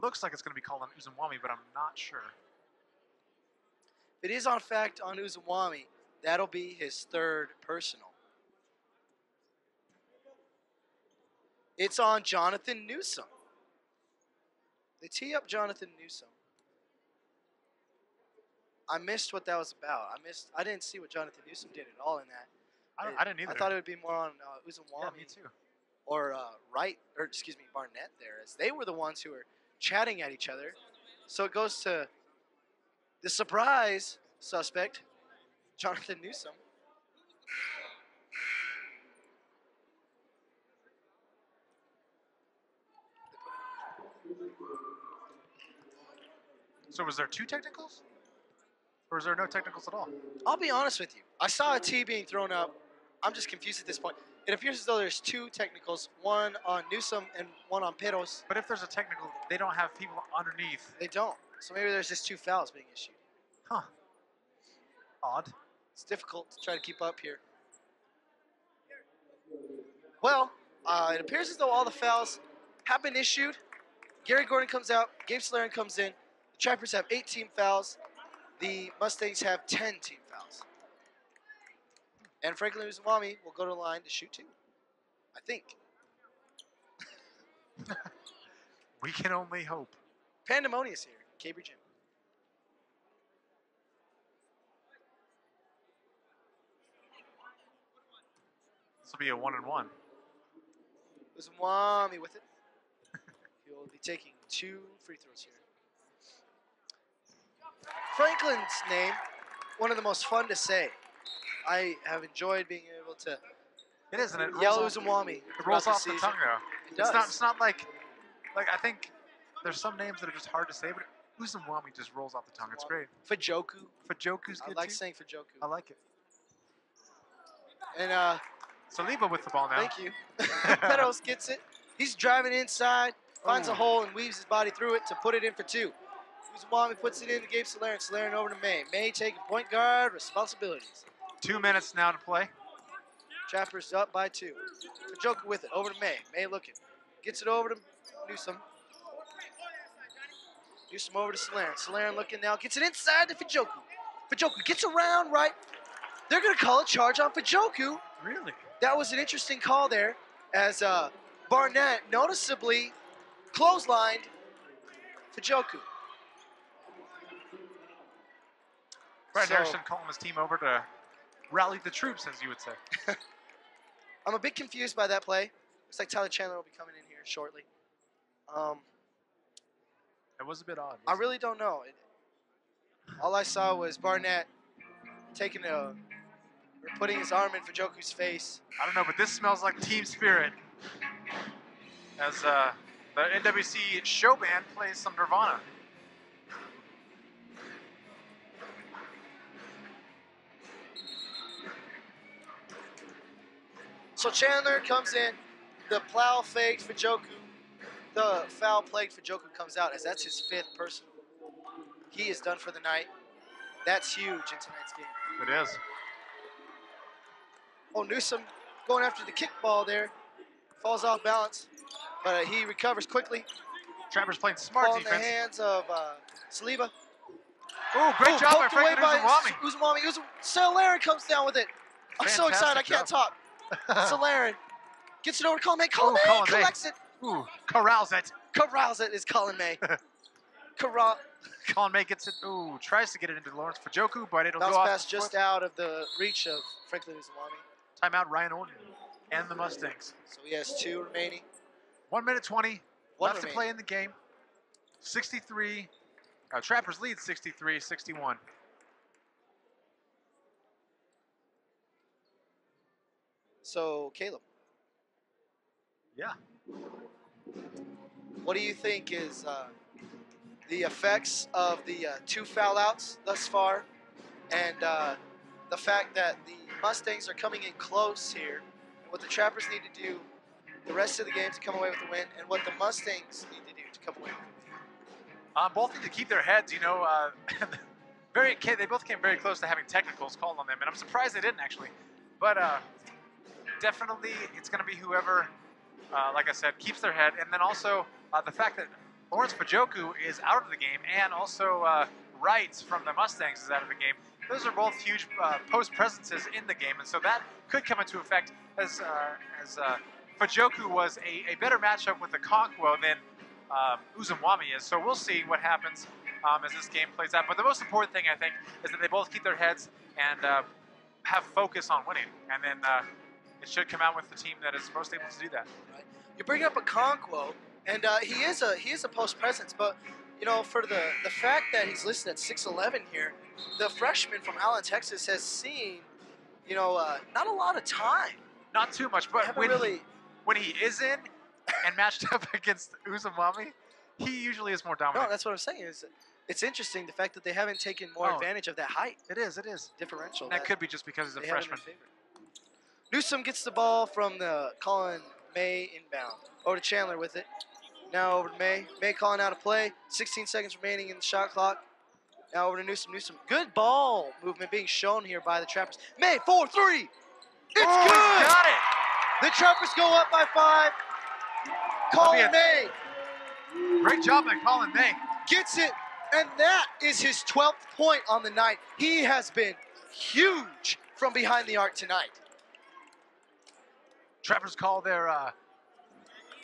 Looks like it's going to be called on Uzumwami, but I'm not sure. If it is on fact on Uzumwami, that'll be his third personal. It's on Jonathan Newsom. They tee up Jonathan Newsom. I missed what that was about. I didn't see what Jonathan Newsom did at all in that. I didn't either. I thought it would be more on Uzumwami. Yeah, me too. Or Barnett there, as they were the ones who were chatting at each other. So it goes to the surprise suspect, Jonathan Newsom. So was there 2 technicals? Or is there no technicals at all? I'll be honest with you. I saw a tee being thrown up. I'm just confused at this point. It appears as though there's 2 technicals, one on Newsom and one on Peros. But if there's a technical, they don't have people underneath. They don't. So maybe there's just 2 fouls being issued. Huh. Odd. It's difficult to try to keep up here. Well, it appears as though all the fouls have been issued. Gary Gordon comes out. Gabe Solaren comes in. The Trappers have 8 team fouls. The Mustangs have 10 team fouls. And Franklin Uzumwami will go to the line to shoot 2. I think. We can only hope. Pandemonious here, Caber Gym. This will be a 1-and-1. Uzumwami with it. He will be taking 2 free throws here. Franklin's name, one of the most fun to say. I have enjoyed being able to It is, and it yell rolls off, Uzumwami. it rolls throughout off the season. tongue, though. It does. It's not like I think there's some names that are just hard to say, but Uzumwami just rolls off the tongue. It's great. Fajoku. Fajoku's I good like too. saying Fajoku. I like it. And Saliba with the ball now. thank you. Peros gets it. He's driving inside, finds a Ooh. hole, and weaves his body through it to put it in for 2. Uzumwami puts it in to Gabe Solaren. Solaren over to May. May taking point guard responsibilities. 2 minutes now to play. Trappers up by 2. Fajoku with it. Over to May. May looking. Gets it over to Newsom. Newsom over to Solaren. Solaren looking now. Gets it inside to Fajoku. Fajoku gets around right. They're going to call a charge on Fajoku. Really? That was an interesting call there as Barnett noticeably clotheslined Fajoku. Brad So- Harrison calling his team over to rally the troops, as you would say. I'm a bit confused by that play. Looks like Tyler Chandler will be coming in here shortly. It was a bit odd. I really don't know. All I saw was Barnett putting his arm in Fajoku's face. I don't know, but this smells like team spirit. As the NWC show band plays some Nirvana. So Chandler comes in, the plow fake Fajoku, the foul plague Fajoku comes out as that's his 5th personal. He is done for the night. That's huge in tonight's game. It is. Oh, Newsom going after the kickball there. Falls off balance, but he recovers quickly. Trappers playing smart Ball in the defense. hands of Saliba. Oh, great job by Poked away Franklin Uzumwami. Uzumwami. Solaren comes down with it. I'm so excited I can't talk. Solaren gets it over to Colin May. Colin May Colin May. collects it. Ooh, corrals it. Corrals it is Colin May. Colin May gets it. Ooh, tries to get it into Lawrence Fajoku, but it'll Bounce go off. pass just out of the reach of Franklin Uzumwami. Timeout, Ryan Orton and the Mustangs. So he has 2 remaining. 1 minute 20 One left to remaining. play in the game. 63. Trappers lead 63-61. So, Caleb, Yeah. what do you think is the effects of the 2 foul outs thus far and the fact that the Mustangs are coming in close here, and what the Trappers need to do the rest of the game to come away with the win, and what the Mustangs need to do to come away with the win? Both need to keep their heads, they both came very close to having technicals called on them, and I'm surprised they didn't actually. But definitely it's going to be whoever, like I said, keeps their head, and then also the fact that Lawrence Fajoku is out of the game, and also Wright from the Mustangs is out of the game. Those are both huge post presences in the game, and so that could come into effect as Fajoku was a better matchup with the Conquo than Uzumwami is. So we'll see what happens as this game plays out. But the most important thing, I think, is that they both keep their heads and have focus on winning, and then it should come out with the team that is most able to do that. Right. You bring up a Conquo, and he is a post presence, but you know, for the fact that he's listed at 6'11" here, the freshman from Allen, Texas, has seen, you know, not a lot of time. Not too much, but when he is in and matched up against Uzumwami, he usually is more dominant. No, that's what I'm saying. It's interesting the fact that they haven't taken more advantage of that height. It is. Differential. And that could be just because he's a freshman. Newsom gets the ball from the Colin May inbound. Over to Chandler with it. Now over to May. May calling out a play. 16 seconds remaining in the shot clock. Now over to Newsom. Newsom, good ball movement being shown here by the Trappers. May, 4-3. It's good. Got it. The Trappers go up by 5. Colin May. Great job by Colin May. Gets it, and that is his 12th point on the night. He has been huge from behind the arc tonight. Trappers call their a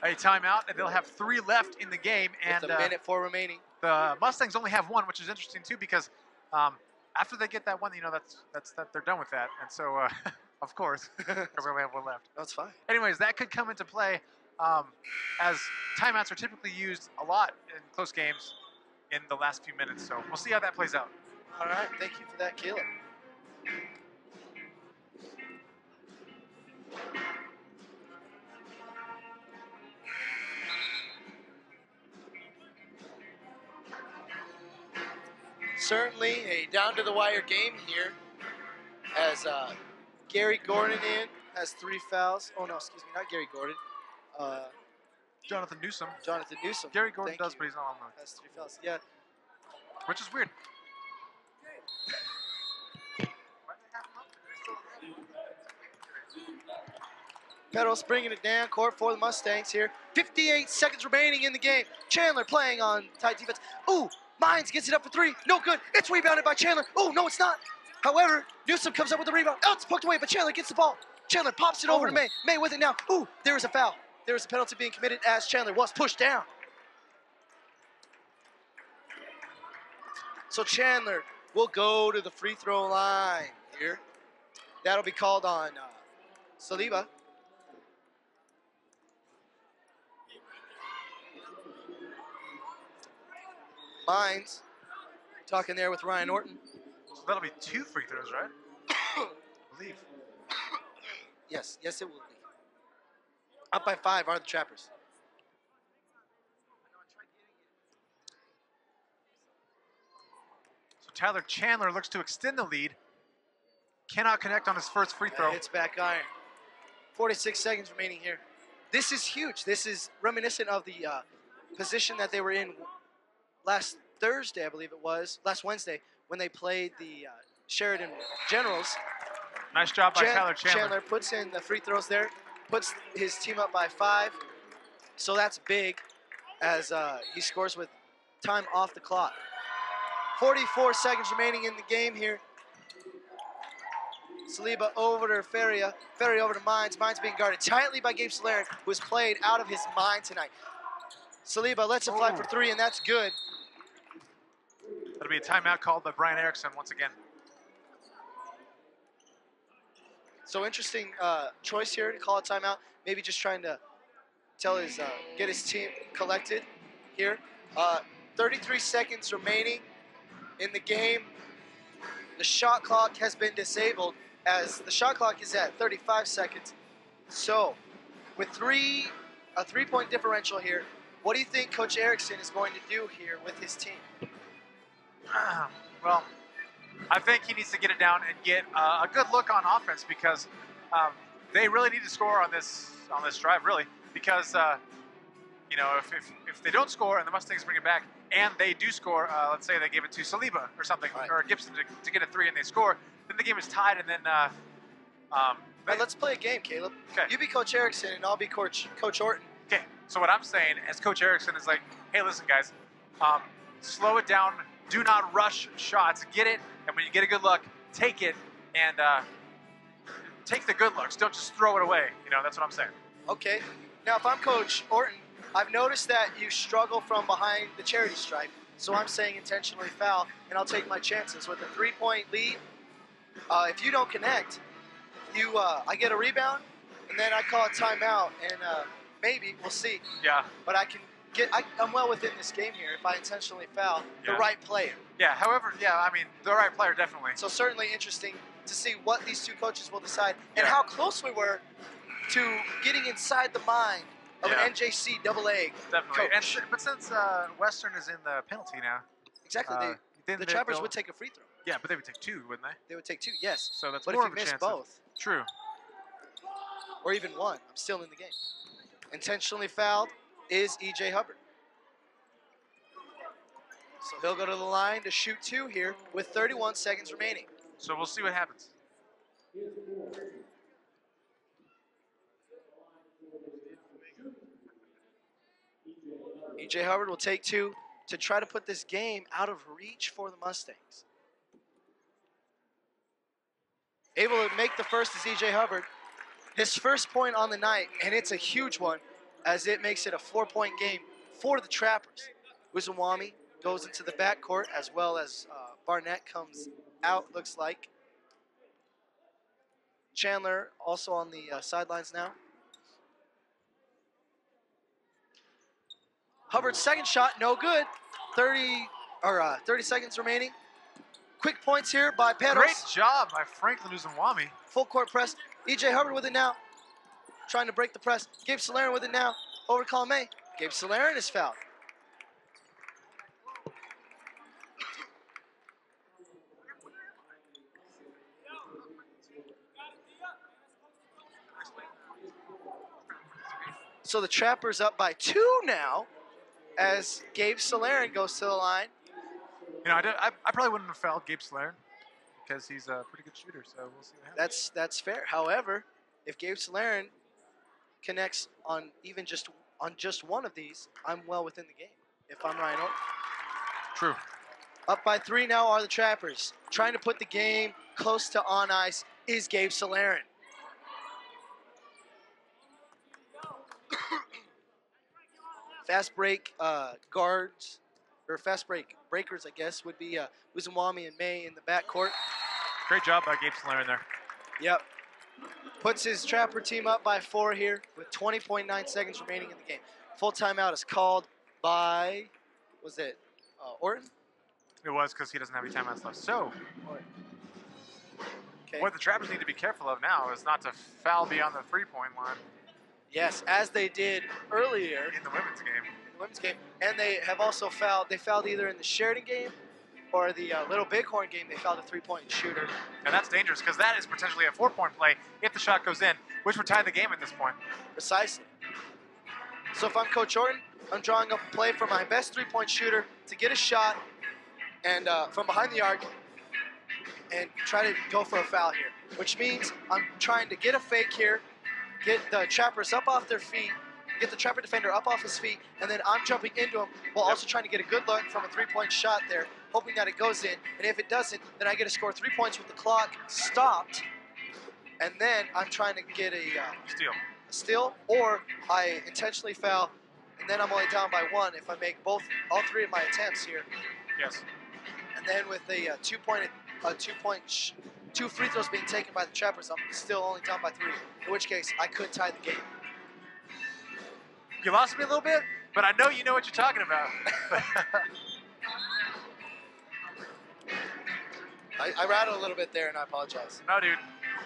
timeout, and they'll have 3 left in the game. And with a minute 4 remaining. The Mustangs only have 1, which is interesting too, because after they get that one, you know, that's they're done with that. And so, of course, because we only have 1 left. That's fine. Anyways, that could come into play as timeouts are typically used a lot in close games in the last few minutes. So we'll see how that plays out. All right, thank you for that, Caleb. Certainly a down-to-the-wire game here as Gary Gordon has 3 fouls. Oh, no, excuse me, not Gary Gordon. Jonathan Newsom. Jonathan Newsom. Gary Gordon does, but he's not on the. Has 3 fouls, yeah. Which is weird. Pedals bringing it down court for the Mustangs here. 58 seconds remaining in the game. Chandler playing on tight defense. Ooh, Mines gets it up for 3. No good. It's rebounded by Chandler. Oh, no, it's not. However, Newsom comes up with the rebound. Oh, it's poked away, but Chandler gets the ball. Chandler pops it over to May. May with it now. Ooh, there is a foul. There is a penalty being committed as Chandler was pushed down. So Chandler will go to the free throw line here. That'll be called on Saliba. Mines talking there with Ryan Orton. So that'll be 2 free throws, right? I believe. Yes, it will be. Up by 5 are the Trappers. So Tyler Chandler looks to extend the lead. Cannot connect on his first free throw. It's back iron. 46 seconds remaining here. This is huge. This is reminiscent of the position that they were in last Thursday, I believe it was, last Wednesday, when they played the Sheridan Generals. Nice job by Tyler Chandler. Chandler puts in the free throws there, puts his team up by 5. So that's big as he scores with time off the clock. 44 seconds remaining in the game here. Saliba over to Feria. Feria over to Mines. Mines being guarded tightly by Gabe Solaren, who has played out of his mind tonight. Saliba lets it fly for 3, and that's good. That'll be a timeout called by Brian Erickson once again. So interesting choice here to call a timeout. Maybe just trying to tell his get his team collected here. 33 seconds remaining in the game. The shot clock has been disabled as the shot clock is at 35 seconds. So with a 3-point differential here, what do you think Coach Erickson is going to do here with his team? Well, I think he needs to get it down and get a good look on offense because they really need to score on this drive, really. Because you know, if they don't score and the Mustangs bring it back and they do score, let's say they give it to Saliba or something, right, or Gibson to get a 3 and they score, then the game is tied and then. Right, let's play a game, Caleb. Okay. You be Coach Erickson and I'll be Coach Orton. Okay. So what I'm saying as Coach Erickson is like, hey, listen, guys, slow it down do not rush shots. Get it, and when you get a good look, take it, and take the good looks. Don't just throw it away. You know, that's what I'm saying. Okay. Now, if I'm Coach Orton, I've noticed that you struggle from behind the charity stripe, so I'm saying intentionally foul, and I'll take my chances. With a 3-point lead, if you don't connect, I get a rebound, and then I call a timeout, and maybe, we'll see. Yeah. But I'm well within this game here if I intentionally foul the right player. Yeah, however, I mean, the right player, definitely. So certainly interesting to see what these two coaches will decide and how close we were to getting inside the mind of an NJC AA Definitely. coach. But since Western is in the penalty now. Exactly. The Trappers would take a free throw. Yeah, but they would take 2, wouldn't they? They would take 2, yes. So that's but more if of you a miss chance. both. True. Or even 1, I'm still in the game. Intentionally fouled is E.J. Hubbard. So he'll go to the line to shoot 2 here with 31 seconds remaining. So we'll see what happens. E.J. Hubbard will take 2 to try to put this game out of reach for the Mustangs. Able to make the first is E.J. Hubbard. His first point on the night, and it's a huge one, as it makes it a 4-point game for the Trappers. Wizawami goes into the backcourt, as well as Barnett comes out, looks like. Chandler also on the sidelines now. Hubbard's second shot, no good. 30 seconds remaining. Quick points here by Pedros. Great job by Franklin Uzumwami. Full court press. E.J. Hubbard with it now. Trying to break the press. Gabe Solaren with it now. Over to Colomé. Gabe Solaren is fouled. So the Trappers up by 2 now as Gabe Solaren goes to the line. You know, I probably wouldn't have fouled Gabe Solaren because he's a pretty good shooter, so we'll see what happens. That's fair. However, if Gabe Solaren connects on just one of these, I'm well within the game. If I'm Ryan Orton. True. Up by 3 now are the Trappers. Trying to put the game close to on ice is Gabe Solaren. Fast break guards, or fast break breakers, I guess, would be Uzumwami and May in the backcourt. Great job by Gabe Solaren there. Yep. Puts his Trapper team up by 4 here with 20.9 seconds remaining in the game. Full timeout is called by, was it Orton? It was because he doesn't have any timeouts left. So, okay. What the Trappers need to be careful of now is not to foul beyond the 3-point line. Yes, as they did earlier in the women's game. And they have also fouled. They fouled either in the Sheridan game or the Little Bighorn game. They fouled a 3-point shooter. And that's dangerous because that is potentially a 4-point play if the shot goes in, which would tie the game at this point. Precisely. So if I'm Coach Orton, I'm drawing up a play for my best 3-point shooter to get a shot and from behind the arc and try to go for a foul here, which means I'm trying to get a fake here, get the Trappers up off their feet, get the Trapper defender up off his feet, and then I'm jumping into him while also trying to get a good look from a 3-point shot there, hoping that it goes in. And if it doesn't, then I get to score 3 points with the clock stopped. And then I'm trying to get a steal, or I intentionally foul, and then I'm only down by 1 if I make all 3 of my attempts here. Yes. And then with a 2 free throws being taken by the Trappers, I'm still only down by 3, in which case I could tie the game. You lost me a little bit, but I know you know what you're talking about. I rattled a little bit there, and I apologize. No, dude.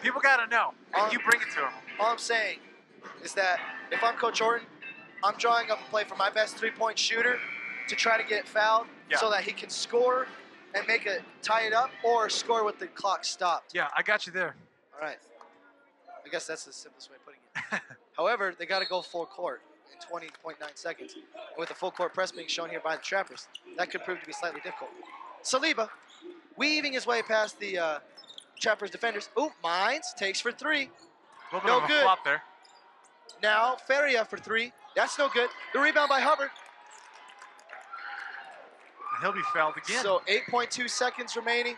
People got to know, and you bring it to them. All I'm saying is that if I'm Coach Orton, I'm drawing up a play for my best 3-point shooter to try to get fouled so that he can score and tie it up, or score with the clock stopped. Yeah, I got you there. All right. I guess that's the simplest way of putting it. However, they got to go full court in 20.9 seconds. And with the full court press being shown here by the Trappers, that could prove to be slightly difficult. Saliba, weaving his way past the Trappers defenders. Ooh, Mines takes for 3. No good. Flop there. Now Feria for 3. That's no good. The rebound by Hubbard. he'll be fouled again. So 8.2 seconds remaining.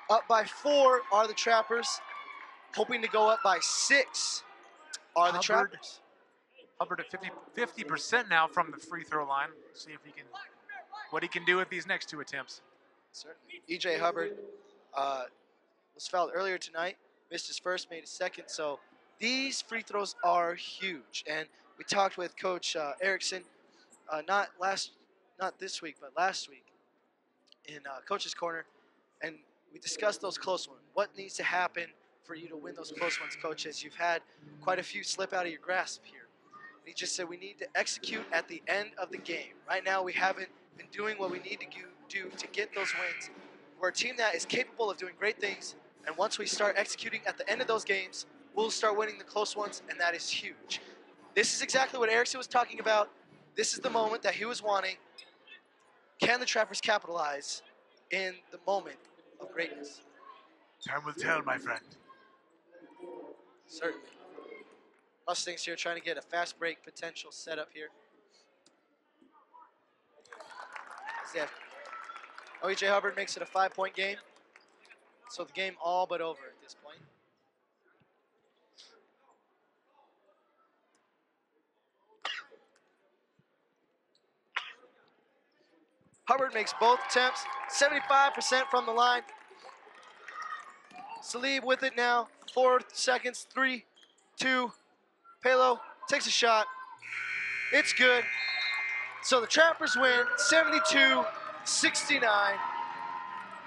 Up by 4 are the Trappers. Hoping to go up by 6 are the Trappers. Hubbard at 50% now from the free throw line. See if he can, what he can do with these next 2 attempts. Certainly. E.J. Hubbard was fouled earlier tonight. Missed his first, made his second. So these free throws are huge. And we talked with Coach Erickson, not this week, but last week in Coach's Corner. And we discussed those close ones. What needs to happen for you to win those close ones, Coach, as you've had quite a few slip out of your grasp here. And he just said we need to execute at the end of the game. Right now we haven't been doing what we need to do to get those wins. We're a team that is capable of doing great things, and once we start executing at the end of those games, we'll start winning the close ones, and that is huge. This is exactly what Erickson was talking about. This is the moment that he was wanting. Can the Trappers capitalize in the moment of greatness? Time will tell, my friend. Certainly. Mustangs here trying to get a fast break potential set up here. E.J. Hubbard makes it a 5-point game. So the game all but over at this point. Hubbard makes both attempts, 75% from the line. Salib with it now, 4 seconds, 3, 2. Palo takes a shot. It's good. So the Trappers win 72-69.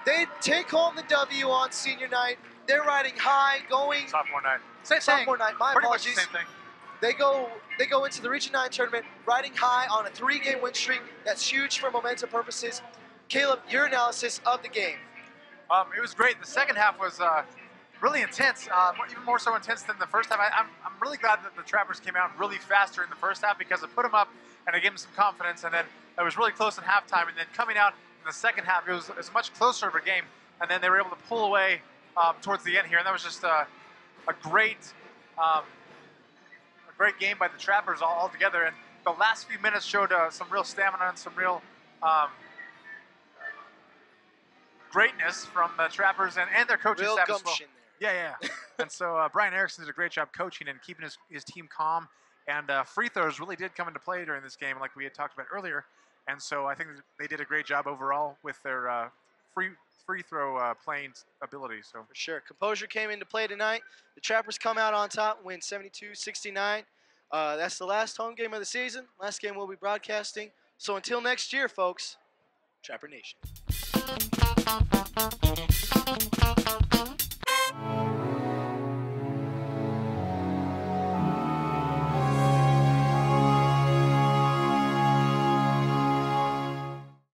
They take home the W on senior night. They're riding high, going Sophomore night. sophomore night. My Pretty apologies. much the same thing. They go into the Region 9 tournament riding high on a 3-game win streak. That's huge for momentum purposes. Caleb, your analysis of the game. It was great. The second half was really intense, even more so intense than the first half. I'm really glad that the Trappers came out really faster in the first half because it put them up and it gave them some confidence. And then it was really close in halftime. And then coming out in the second half, it was a much closer of a game. And then they were able to pull away towards the end here. And that was just a great game by the Trappers all together. And the last few minutes showed some real stamina and some real greatness from the Trappers and their coaching Real staff as well. gumption Yeah, yeah. And so Brian Erickson did a great job coaching and keeping his team calm. And free throws really did come into play during this game, like we had talked about earlier. And so I think they did a great job overall with their free throw playing ability. So For sure. Composure came into play tonight. The Trappers come out on top, win 72-69. That's the last home game of the season. Last game we'll be broadcasting. So until next year, folks, Trapper Nation.